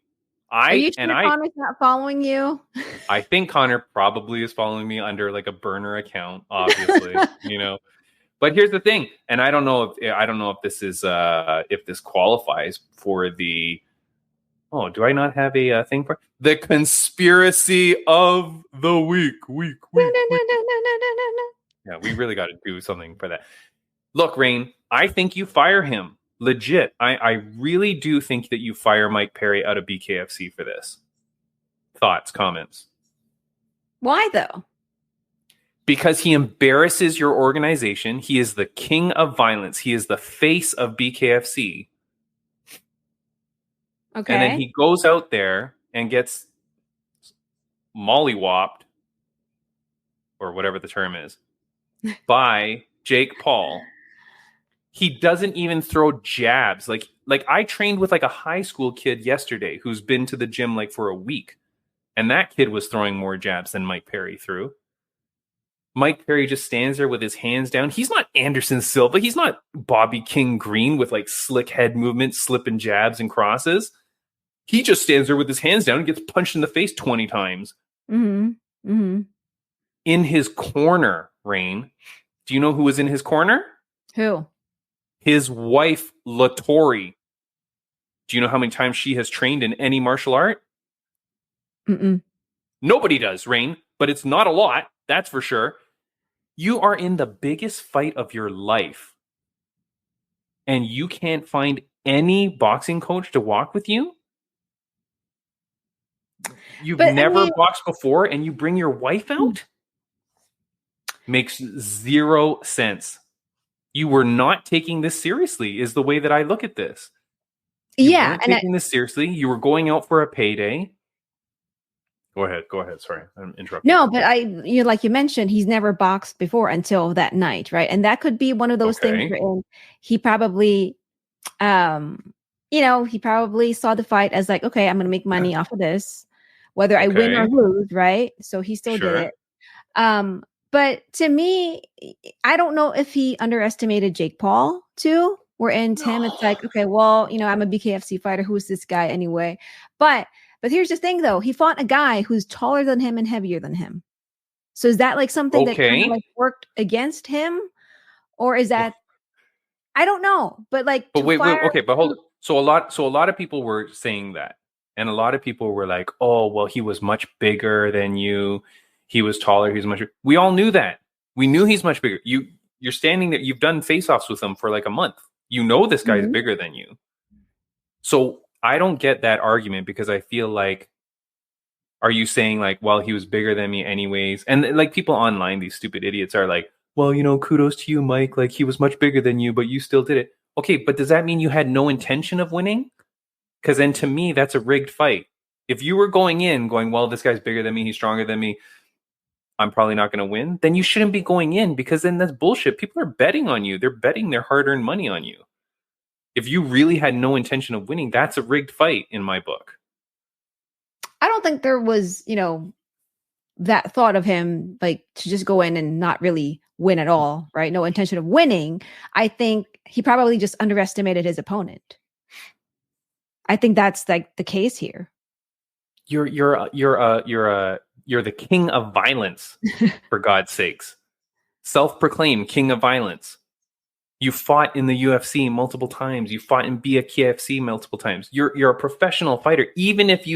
Are you sure Conor's not following you? I think Conor probably is following me under a burner account, obviously, But here's the thing, and I don't know if this is if this qualifies for the. Oh, do I not have a thing for the conspiracy of the week? No. Yeah, we really got to do something for that. Look, Raine, I think you fire him. Legit. I really do think that you fire Mike Perry out of BKFC for this. Thoughts, comments? Why though? Because he embarrasses your organization. He is the king of violence. He is the face of BKFC. Okay. And then he goes out there and gets mollywopped, or whatever the term is, by Jake Paul. He doesn't even throw jabs. Like I trained with like a high school kid yesterday who's been to the gym like for a week. And that kid was throwing more jabs than Mike Perry threw. Mike Perry just stands there with his hands down. He's not Anderson Silva. He's not Bobby King Green with like slick head movements, slipping jabs and crosses. He just stands there with his hands down and gets punched in the face 20 times. Mm-hmm. Mm-hmm. In his corner, Raine. Do you know who was in his corner? Who? His wife, Latori. Do you know how many times she has trained in any martial art? Mm-mm. Nobody does, Raine, but it's not a lot. That's for sure. You are in the biggest fight of your life, and you can't find any boxing coach to walk with you? You've never boxed before, and you bring your wife out? Makes zero sense. You were not taking this seriously, is the way that I look at this. You weren't taking this seriously. You were going out for a payday. Go ahead. Sorry, I'm interrupting. No, but like you mentioned, he's never boxed before until that night, right? And that could be one of those things where he probably, he probably saw the fight as like, okay, I'm going to make money off of this, whether I win or lose, right? So he still did it. But to me, I don't know if he underestimated Jake Paul too. Where in Tim, it's like, okay, well, I'm a BKFC fighter. Who is this guy anyway? But here's the thing, though. He fought a guy who's taller than him and heavier than him. So is that like something that kind of like worked against him, or is that? I don't know. But like, but wait, okay, but hold on. So a lot of people were saying that, and a lot of people were like, "Oh, well, he was much bigger than you. He was taller. He's much." We all knew that. We knew he's much bigger. You're standing there. You've done face-offs with him for like a month. You know this guy's bigger than you. So I don't get that argument, because I feel like, are you saying like, well, he was bigger than me anyways? And like people online, these stupid idiots are like, well, kudos to you, Mike. Like he was much bigger than you, but you still did it. Okay, but does that mean you had no intention of winning? Because then to me, that's a rigged fight. If you were going, well, this guy's bigger than me, he's stronger than me, I'm probably not going to win, then you shouldn't be going in, because then that's bullshit. People are betting on you. They're betting their hard-earned money on you. If you really had no intention of winning, that's a rigged fight in my book. I don't think there was, that thought of him like to just go in and not really win at all, right? No intention of winning. I think he probably just underestimated his opponent. I think that's like the case here. You're the king of violence, for God's sakes. Self-proclaimed king of violence. You fought in the UFC multiple times. You fought in BKFC multiple times. You're a professional fighter. Even if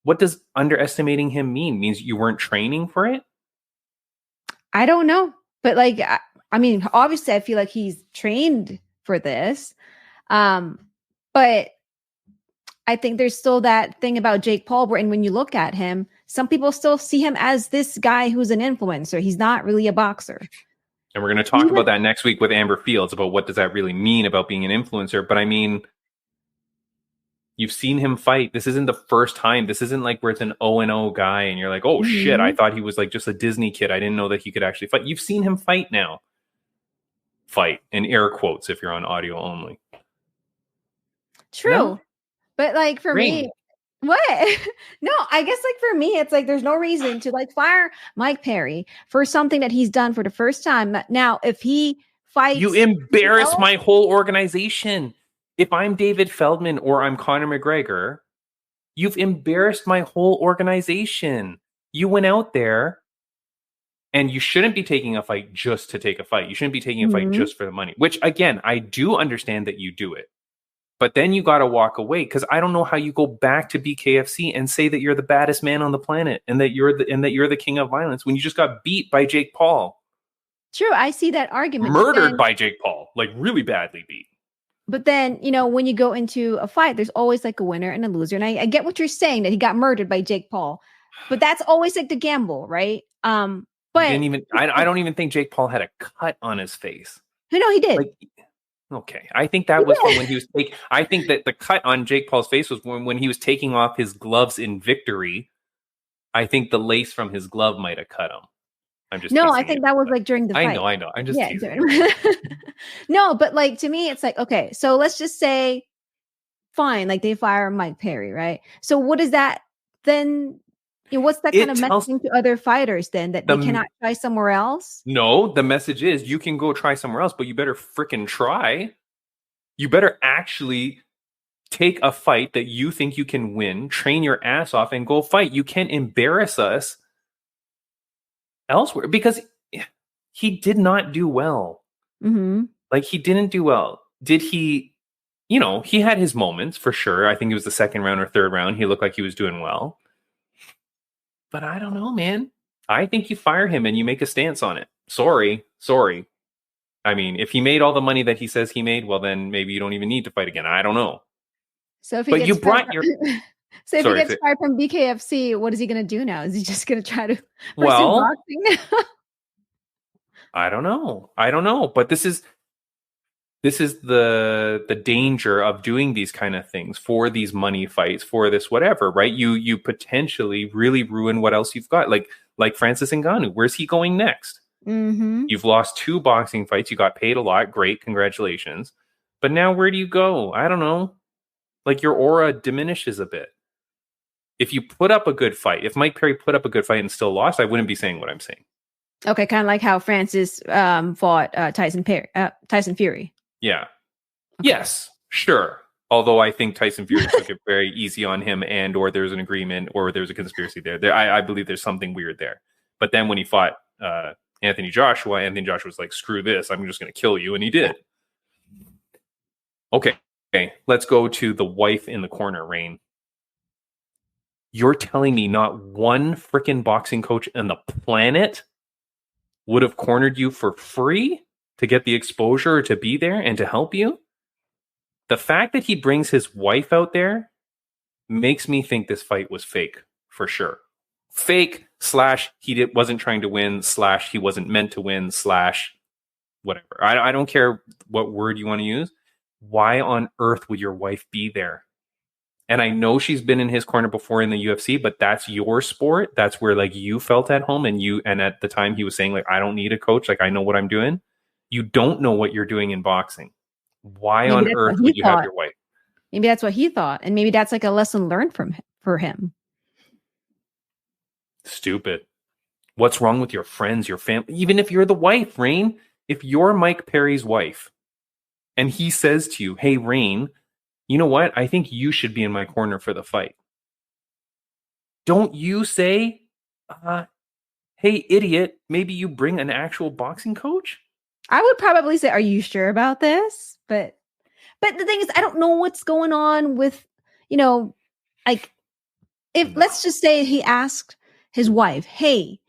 what does underestimating him mean? Means you weren't training for it? I don't know. But like, I mean, obviously I feel like he's trained for this. But I think there's still that thing about Jake Paul, where, and when you look at him, some people still see him as this guy who's an influencer. He's not really a boxer. And we're going to talk about that next week with Amber Fields, about what does that really mean about being an influencer. But I mean, you've seen him fight. This isn't the first time. This isn't like where it's an 0-0 guy and you're like, oh shit, I thought he was like just a Disney kid. I didn't know that he could actually fight. You've seen him fight now. Fight, in air quotes if you're on audio only. True. No? But like for Raine. me, what? No, I guess like for me, it's like there's no reason to like fire Mike Perry for something that he's done for the first time. Now, if he fights, you embarrass my whole organization. If I'm David Feldman or I'm Conor McGregor, you've embarrassed my whole organization. You went out there And you shouldn't be taking a fight just to take a fight. You shouldn't be taking a fight just for the money, which again, I do understand that you do it. But then you got to walk away, because I don't know how you go back to BKFC and say that you're the baddest man on the planet and that you're the king of violence when you just got beat by Jake Paul. True, I see that argument. Murdered by Jake Paul, like really badly beat. But then, when you go into a fight, there's always like a winner and a loser. And I get what you're saying, that he got murdered by Jake Paul, but that's always like the gamble, right? But I don't even think Jake Paul had a cut on his face. No, he did. Okay, I think that was when he was taking. I think that the cut on Jake Paul's face was when he was taking off his gloves in victory. I think the lace from his glove might have cut him. I'm just I think that was like during the fight. I know. I'm just teasing. No, but like to me, it's like, okay, so let's just say, fine, like they fire Mike Perry, right? So what is that then? What's that kind of messaging to other fighters then, that they cannot try somewhere else? No, the message is you can go try somewhere else, but you better freaking try. You better actually take a fight that you think you can win, train your ass off, and go fight. You can't embarrass us elsewhere, because he did not do well. Like, he didn't do well. Did he? He had his moments for sure. I think it was the second round or third round. He looked like he was doing well. But I don't know, man. I think you fire him and you make a stance on it. Sorry. I mean, if he made all the money that he says he made, well, then maybe you don't even need to fight again. I don't know. So if he gets fired from BKFC, what is he going to do now? Is he just going to try to pursue boxing? I don't know. But this is the danger of doing these kind of things, for these money fights, for this whatever, right? You potentially really ruin what else you've got. Like Francis Ngannou, where's he going next? You've lost 2 boxing fights. You got paid a lot. Great, congratulations. But now where do you go? I don't know. Like, your aura diminishes a bit. If you put up a good fight, if Mike Perry put up a good fight and still lost, I wouldn't be saying what I'm saying. Okay, kind of like how Francis fought Tyson Fury. Yeah. Okay. Yes, sure. Although I think Tyson Fury took it very easy on him, or there's an agreement, or there's a conspiracy there. I believe there's something weird there. But then when he fought Anthony Joshua was like, screw this, I'm just going to kill you. And he did. Okay, let's go to the wife in the corner, Raine. You're telling me not one freaking boxing coach on the planet would have cornered you for free to get the exposure, to be there and to help you? The fact that he brings his wife out there makes me think this fight was fake, for sure. Fake / he wasn't trying to win / he wasn't meant to win / whatever. I don't care what word you want to use. Why on earth would your wife be there? And I know she's been in his corner before in the UFC, but that's your sport. That's where like you felt at home, and at the time he was saying like, I don't need a coach. Like, I know what I'm doing. You don't know what you're doing in boxing. Why on earth would you have your wife? Maybe that's what he thought. And maybe that's like a lesson learned for him. Stupid. What's wrong with your friends, your family? Even if you're the wife, Raine, if you're Mike Perry's wife and he says to you, hey, Raine, you know what? I think you should be in my corner for the fight. Don't you say, hey, idiot, maybe you bring an actual boxing coach? I would probably say, are you sure about this? But the thing is, I don't know what's going on with, like, let's just say he asked his wife, hey,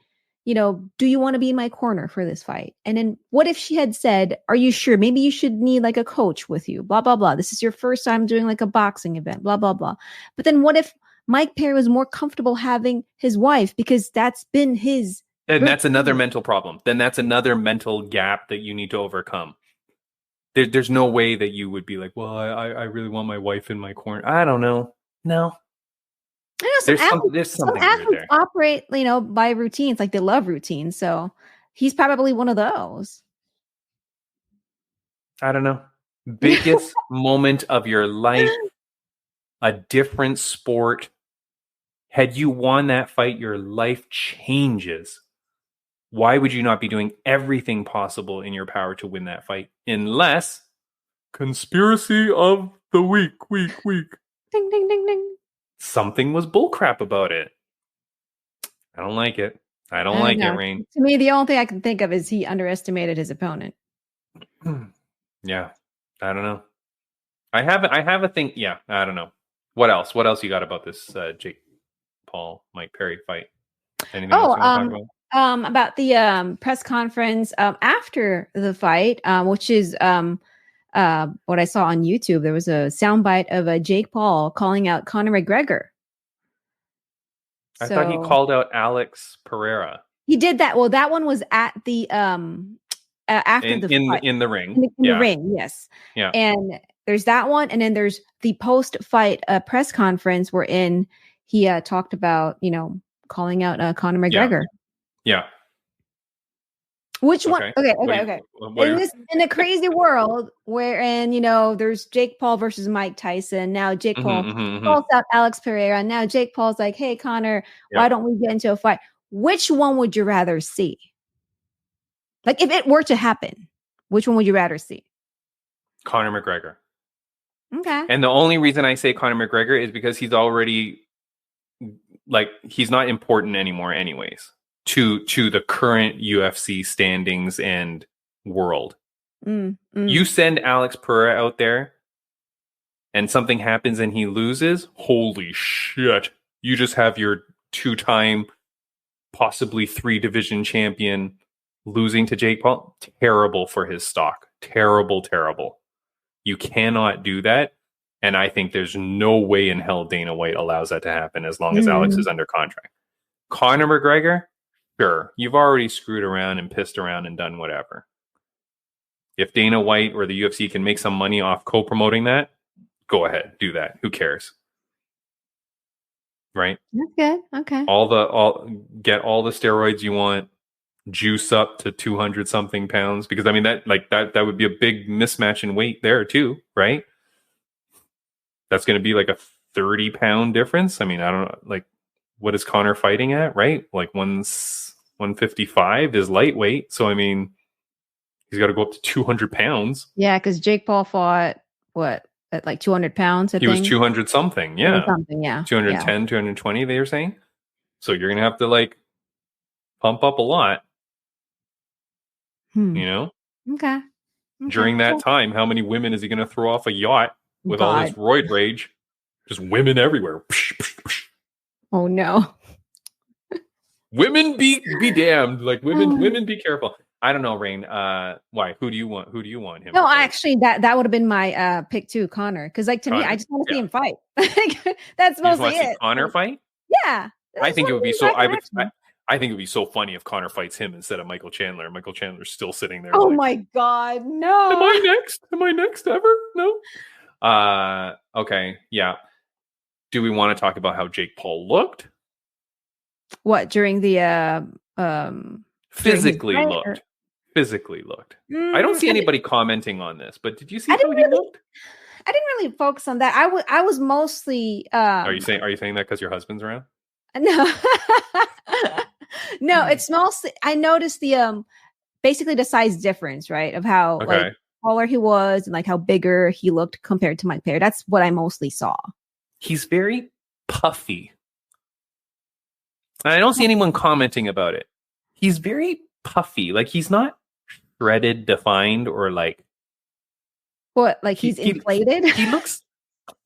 do you want to be in my corner for this fight? And then what if she had said, are you sure? Maybe you should need like a coach with you, blah, blah, blah. This is your first time doing like a boxing event, blah, blah, blah. But then what if Mike Perry was more comfortable having his wife, because that's been his. And that's another mental problem. Then that's another mental gap that you need to overcome. There's no way that you would be like, well, I really want my wife in my corner. I don't know. No. There's some athletes operate, by routines. Like, they love routines. So he's probably one of those. I don't know. Biggest moment of your life, a different sport. Had you won that fight, your life changes. Why would you not be doing everything possible in your power to win that fight? Unless conspiracy of the week. Ding, ding, ding, ding. Something was bullcrap about it. I don't like it. I don't like it, Raine. To me, the only thing I can think of is he underestimated his opponent. Yeah, I don't know. I have a thing. Yeah, I don't know. What else? What else you got about this Jake Paul Mike Perry fight? Anything else you want to talk about? About the press conference after the fight, which is what I saw on YouTube. There was a soundbite of Jake Paul calling out Conor McGregor. I thought he called out Alex Pereira. He did that. Well, that one was at the after the fight. In the ring. In the ring, yes. Yeah. And there's that one, and then there's the post-fight press conference wherein he talked about, calling out Conor McGregor. Yeah. Which one? Okay. In a crazy world wherein, there's Jake Paul versus Mike Tyson. Now Jake Paul calls out Alex Pereira. Now Jake Paul's like, hey, Conor, why don't we get into a fight? Which one would you rather see? Like, if it were to happen, which one would you rather see? Conor McGregor. Okay. And the only reason I say Conor McGregor is because he's already, he's not important anymore anyways. To the current UFC standings and world. You send Alex Pereira out there and something happens and he loses, holy shit. You just have your 2-time, possibly 3-division champion losing to Jake Paul. Terrible for his stock. Terrible. You cannot do that. And I think there's no way in hell Dana White allows that to happen as long as Alex is under contract. Conor McGregor, sure, you've already screwed around and pissed around and done whatever. If Dana White or the UFC can make some money off co-promoting that, go ahead, do that. Who cares? Right? That's good. Okay. Get all the steroids you want, juice up to 200 something pounds, because I mean that would be a big mismatch in weight there too, right? That's going to be like a 30-pound difference. I mean, I don't know, what is Conor fighting at, right? 155 is lightweight. So, I mean, he's got to go up to 200 pounds. Yeah, because Jake Paul fought, at 200 pounds? He was 200 something, yeah. 210, 220, they were saying. So you're going to have to, pump up a lot. Okay. During that time, how many women is he going to throw off a yacht with all his roid rage? Just women everywhere. Oh no. Women be damned. Women be careful. I don't know, Raine. Why? Who do you want him? No, actually that would have been my pick too, Conor. Because to me, I just want to see him fight. That's mostly it. Conor fight? Yeah. I think it would be so. I think it would be so funny if Conor fights him instead of Michael Chandler. Michael Chandler's still sitting there. Oh my God, no! Am I next ever? No. Okay. Yeah. Do we want to talk about how Jake Paul looked? What, during the physically looked? Physically looked. I don't see anybody commenting on this, but did you see how he looked? I didn't really focus on that. I was mostly. Are you saying that because your husband's around? No, no. It's mostly. I noticed the basically the size difference, right? Of how taller he was and how bigger he looked compared to Mike Perry. That's what I mostly saw. He's very puffy. And I don't see anyone commenting about it. He's very puffy. He's not shredded, defined, or what? He's inflated? He looks,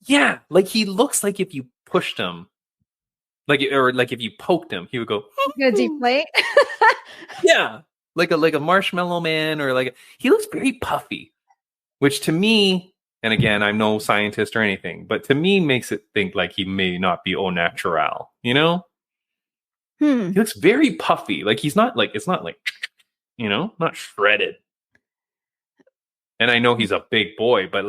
yeah. He looks like if you pushed him, or if you poked him, he would go. Gonna deflate? Yeah, like a marshmallow man, or he looks very puffy, which to me. And again, I'm no scientist or anything, but to me makes it think he may not be au natural, He looks very puffy. He's not it's not not shredded. And I know he's a big boy, but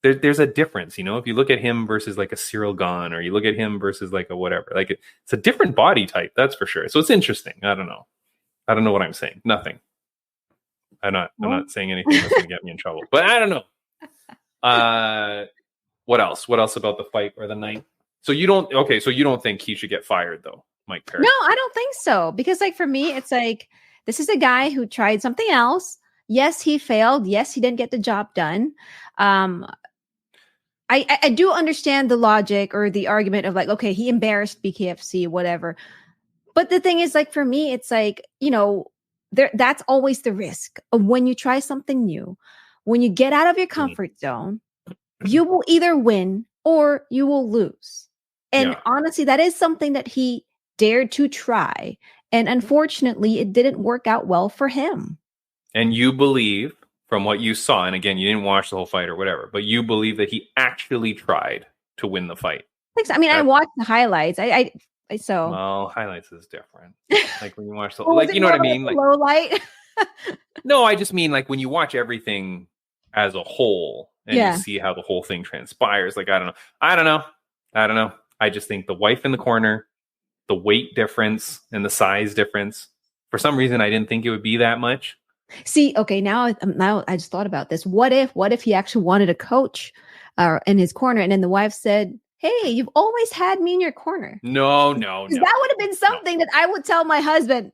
there's a difference, If you look at him versus a Cyril Gahn, or you look at him versus a whatever, it's a different body type, that's for sure. So it's interesting. I don't know what I'm saying. Nothing. I'm not saying anything that's gonna get me in trouble. But I don't know. What else about the fight or the night? So you don't think he should get fired though, Mike Perry? No, I don't think so. Because for me, it's this is a guy who tried something else. Yes, he failed. Yes, he didn't get the job done. I do understand the logic or the argument of okay, he embarrassed BKFC, whatever. But the thing is, like, for me, it's like, that's always the risk of when you try something new, when you get out of your comfort zone, you will either win or you will lose. And honestly, that is something that he dared to try. And unfortunately, it didn't work out well for him. And you believe, from what you saw, and again, you didn't watch the whole fight or whatever, but you believe that he actually tried to win the fight. I mean, I watched the highlights. Well, highlights is different. Like when you watch the, like, you know what I mean? Like low light. No, I just mean like when you watch everything as a whole and you see how the whole thing transpires. Like, I don't know. I just think the wife in the corner, the weight difference and the size difference, for some reason, I didn't think it would be that much. See, okay, now I just thought about this. What if he actually wanted a coach in his corner, and then the wife said, "Hey, you've always had me in your corner." No. That would have been something that I would tell my husband.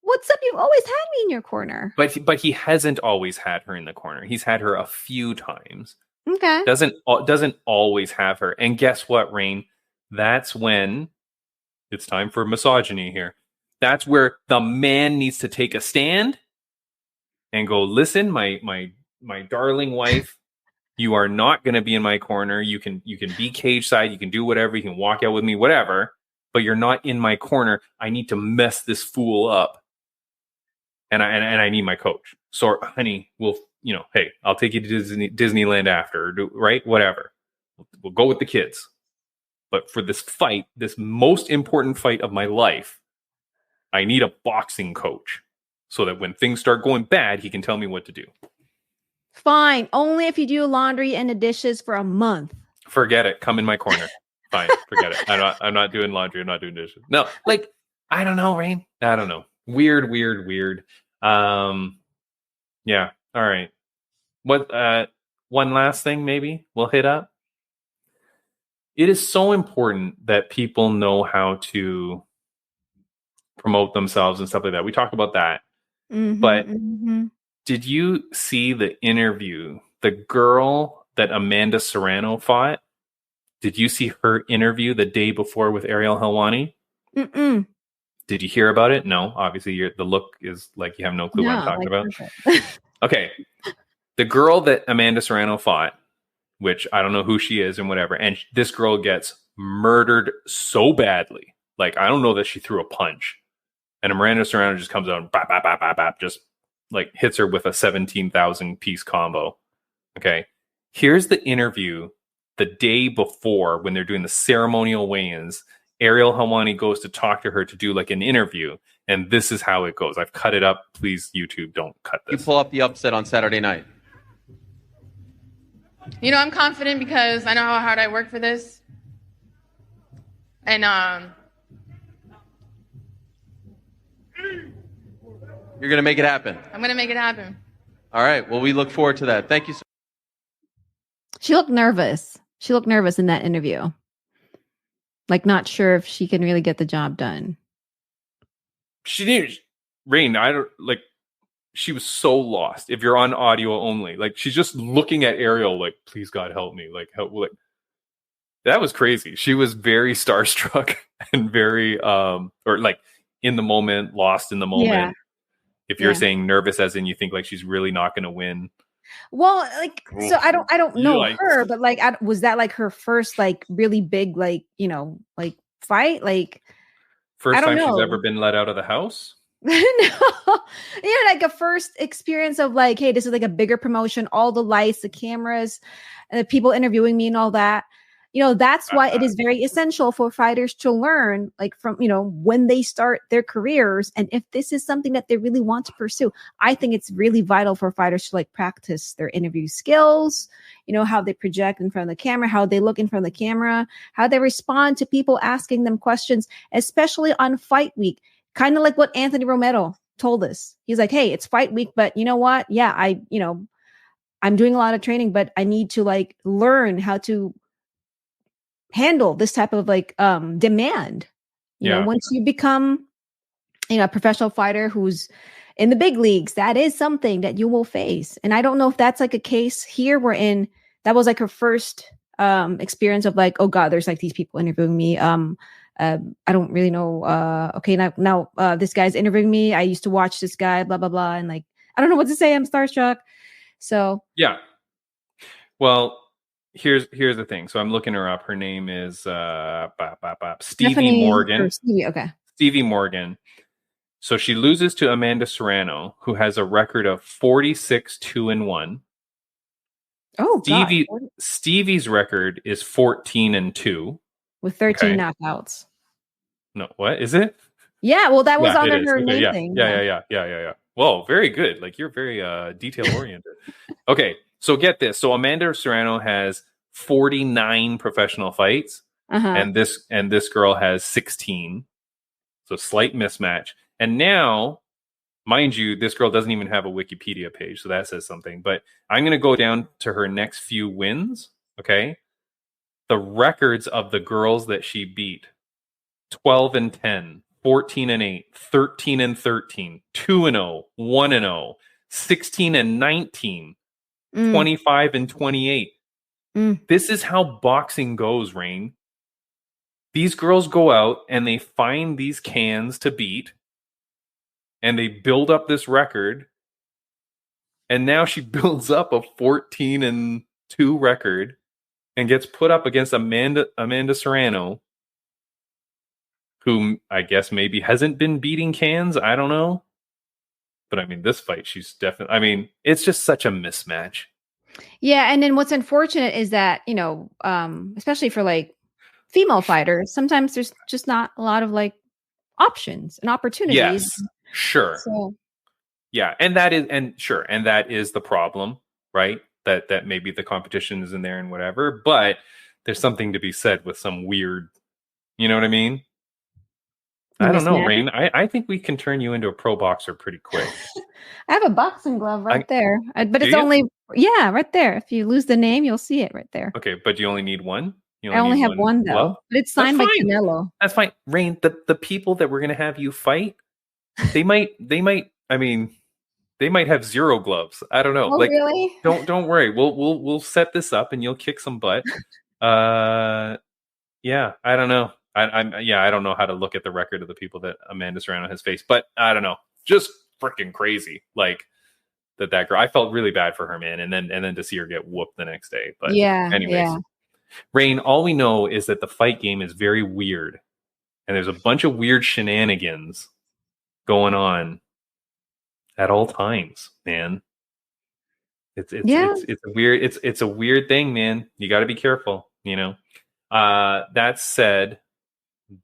What's up? You've always had me in your corner. But he hasn't always had her in the corner. He's had her a few times. Okay. Doesn't always have her. And guess what, Raine? That's when it's time for misogyny here. That's where the man needs to take a stand and go, listen, my darling wife, you are not going to be in my corner. You can be cage side. You can do whatever. You can walk out with me, whatever. But you're not in my corner. I need to mess this fool up. And I need my coach. So, honey, hey, I'll take you to Disneyland after, right? Whatever. We'll go with the kids. But for this fight, this most important fight of my life, I need a boxing coach so that when things start going bad, he can tell me what to do. Fine. Only if you do laundry and the dishes for a month. Forget it. Come in my corner. Fine. Forget it. I'm not doing laundry. I'm not doing dishes. No, like, I don't know, Raine. I don't know. Weird. Yeah. All right. What, one last thing maybe we'll hit up. It is so important that people know how to promote themselves and stuff like that. We talk about that. But did you see the interview? The girl that Amanda Serrano fought? Did you see her interview the day before with Ariel Helwani? Did you hear about it? No, obviously the look is like you have no clue what I'm talking about. Okay. The girl that Amanda Serrano fought, which I don't know who she is and whatever, and this girl gets murdered so badly. Like, I don't know that she threw a punch. And Amanda Serrano just comes out and bap, bap, bap, bap, bap, just like hits her with a 17,000 piece combo. Okay. Here's the interview the day before when they're doing the ceremonial weigh-ins. Ariel Helwani goes to talk to her to do like an interview, and this is how it goes. I've cut it up. Please, YouTube, don't cut this. You pull up the upset on Saturday night. I'm confident because I know how hard I work for this. And you're going to make it happen. I'm going to make it happen. All right. Well, we look forward to that. Thank you so much. She looked nervous. She looked nervous in that interview. Like, not sure if she can really get the job done. She didn't. Raine, she was so lost. If you're on audio only, like, she's just looking at Ariel like, please God help me. Like, help. Like, that was crazy. She was very starstruck and very, or like in the moment, lost in the moment. Yeah. If you're saying nervous as in you think like she's really not going to win. Well, like, so I don't know her, but like, was that like her first, like, really big, like, like fight? Like, first time she's ever been let out of the house? No, like a first experience of like, hey, this is like a bigger promotion, all the lights, the cameras, and the people interviewing me and all that. That's why it is very essential for fighters to learn, like, from, when they start their careers. And if this is something that they really want to pursue, I think it's really vital for fighters to like practice their interview skills, how they project in front of the camera, how they look in front of the camera, how they respond to people asking them questions, especially on fight week. Kind of like what Anthony Romero told us. He's like, hey, it's fight week, but you know what? Yeah, I'm doing a lot of training, but I need to like learn how to handle this type of like demand. Once you become a professional fighter who's in the big leagues, that is something that you will face. And I don't know if that's like a case here wherein that was like her first experience of like, oh God, there's like these people interviewing me. I don't really know. Okay, now this guy's interviewing me. I used to watch this guy, blah blah blah, and like I don't know what to say. I'm starstruck. So yeah. Well, here's the thing. So I'm looking her up. Her name is Stevie Stephanie Morgan. Stevie, okay. Stevie Morgan. So she loses to Amanda Serrano, who has a record of 46-2-1. Oh, Stevie's record is 14-2 with 13 knockouts. No, what is it? Yeah, well, that was under her okay, name thing. Yeah. Whoa, very good. Like you're very detail oriented. Okay, so get this. So Amanda Serrano has 49 professional fights, and this girl has 16. So slight mismatch. And now, mind you, this girl doesn't even have a Wikipedia page, so that says something. But I'm going to go down to her next few wins, okay? The records of the girls that she beat: 12-10, 14-8, 13-13, 2-0, 1-0, 16-19, 25-28. This is how boxing goes, Raine. These girls go out and they find these cans to beat, and they build up this record. And now she builds up a 14-2 record and gets put up against Amanda Serrano, who I guess maybe hasn't been beating cans. I don't know. But I mean, this fight, she's definitely, I mean, it's just such a mismatch. Yeah. And then what's unfortunate is that, you know, especially for like female fighters, sometimes there's just not a lot of like options and opportunities. Yes, sure. So, yeah. And that is the problem, right? That maybe the competition is in there and whatever, but there's something to be said with some weird, you know what I mean? I don't know, Raine. I think we can turn you into a pro boxer pretty quick. I have a boxing glove right there, but it's only right there. If you lose the name, you'll see it right there. Okay, but you only need one. I only have one though, glove? But it's signed by Canelo. That's fine, Raine. The people that we're gonna have you fight, they might. I mean, they might have zero gloves. I don't know. Oh, like, really? Don't worry. We'll set this up and you'll kick some butt. Yeah, I don't know. I don't know how to look at the record of the people that Amanda Serrano has faced, but I don't know. Just freaking crazy. Like that girl. I felt really bad for her, man. And then to see her get whooped the next day. But anyways, Raine, all we know is that the fight game is very weird. And there's a bunch of weird shenanigans going on at all times, man. It's a weird thing, man. You got to be careful, you know. That said,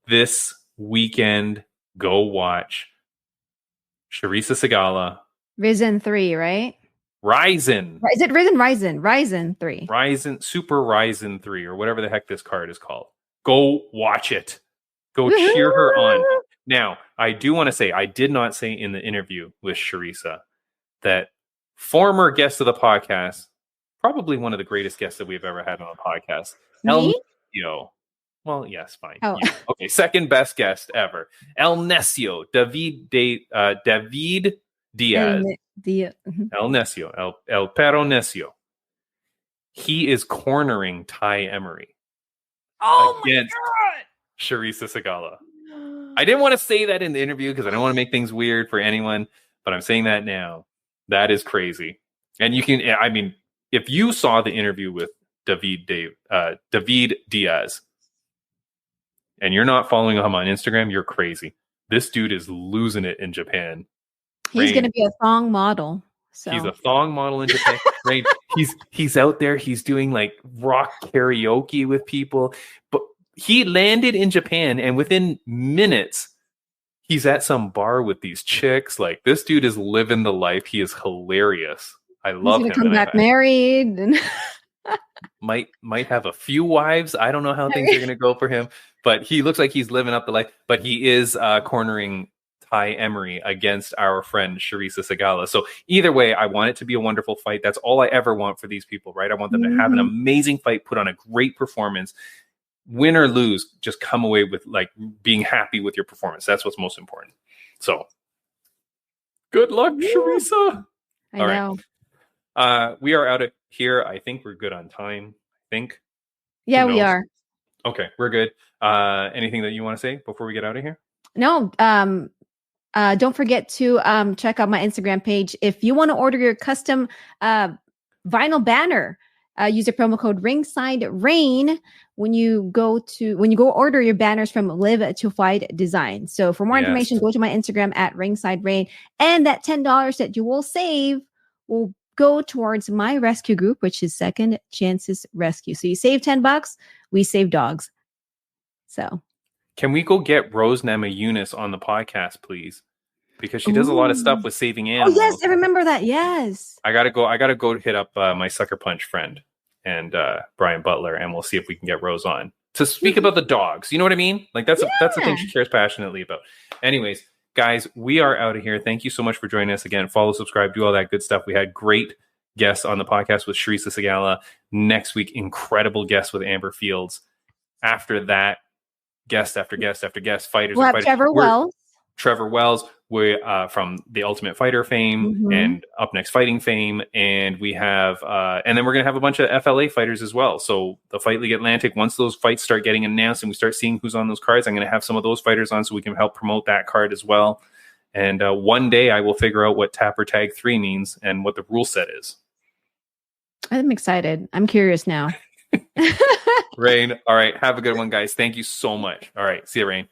this weekend, go watch Charisa Sigala. RIZIN 3, right? RIZIN. Is it RIZIN? RIZIN 3. Super RIZIN 3, or whatever the heck this card is called. Go watch it. Go cheer her on. Now, I do want to say, I did not say in the interview with Charisa that former guest of the podcast, probably one of the greatest guests that we've ever had on a podcast, Me? Well, yes, fine. Oh. Yeah. Okay, second best guest ever. El Necio, David Diaz. El Necio, El Perro Necio. He is cornering Ty Emery. Against Charisa Sigala. I didn't want to say that in the interview because I don't want to make things weird for anyone, but I'm saying that now. That is crazy. And you can, I mean, if you saw the interview with David Diaz, and you're not following him on Instagram, you're crazy. This dude is losing it in Japan. He's going to be a thong model. So. He's a thong model in Japan. Raine, he's out there. He's doing like rock karaoke with people. But he landed in Japan, and within minutes, he's at some bar with these chicks. Like, this dude is living the life. He is hilarious. I love him. He's going to come back married. And might have a few wives. I don't know how things are going to go for him, but he looks like he's living up the life. But he is cornering Ty Emery against our friend Charisa Sigala. So either way, I want it to be a wonderful fight. That's all I ever want for these people, right? I want them to have an amazing fight, put on a great performance. Win or lose, just come away with like being happy with your performance. That's what's most important. So good luck, Charisa. I know. Right. We are out of here. I think we're good on time. I think. Yeah, we are. Okay, we're good. Anything that you want to say before we get out of here? No. Don't forget to check out my Instagram page. If you want to order your custom vinyl banner, use the promo code Ringside Raine when you go order your banners from Live to Fight Design. So for more information, go to my Instagram at Ringside Raine, and that $10 that you will save will go towards my rescue group, which is Second Chances Rescue. So you save $10, we save dogs. So can we go get Rose Namajunas on the podcast, please? Because she does a lot of stuff with saving animals. Oh yes, I remember that. Yes. I gotta go hit up my Sucker Punch friend and Brian Butler, and we'll see if we can get Rose on to speak about the dogs. You know what I mean? Like that's the thing she cares passionately about. Anyways, guys, we are out of here. Thank you so much for joining us again. Follow, subscribe, do all that good stuff. We had great guests on the podcast with Charisa Sigala. Next week, incredible guests with Amber Fields. After that, guest after guest after guest, fighters. We'll have Trevor Wells, we from the Ultimate Fighter fame and Up Next Fighting fame, and we have and then we're gonna have a bunch of FLA fighters as well. So the Fight League Atlantic, once those fights start getting announced and we start seeing who's on those cards, I'm gonna have some of those fighters on so we can help promote that card as well. And one day I will figure out what Tapper Tag 3 means and what the rule set is. I'm excited. I'm curious now. Raine, all right, have a good one, guys. Thank you so much. All right, see you, Raine.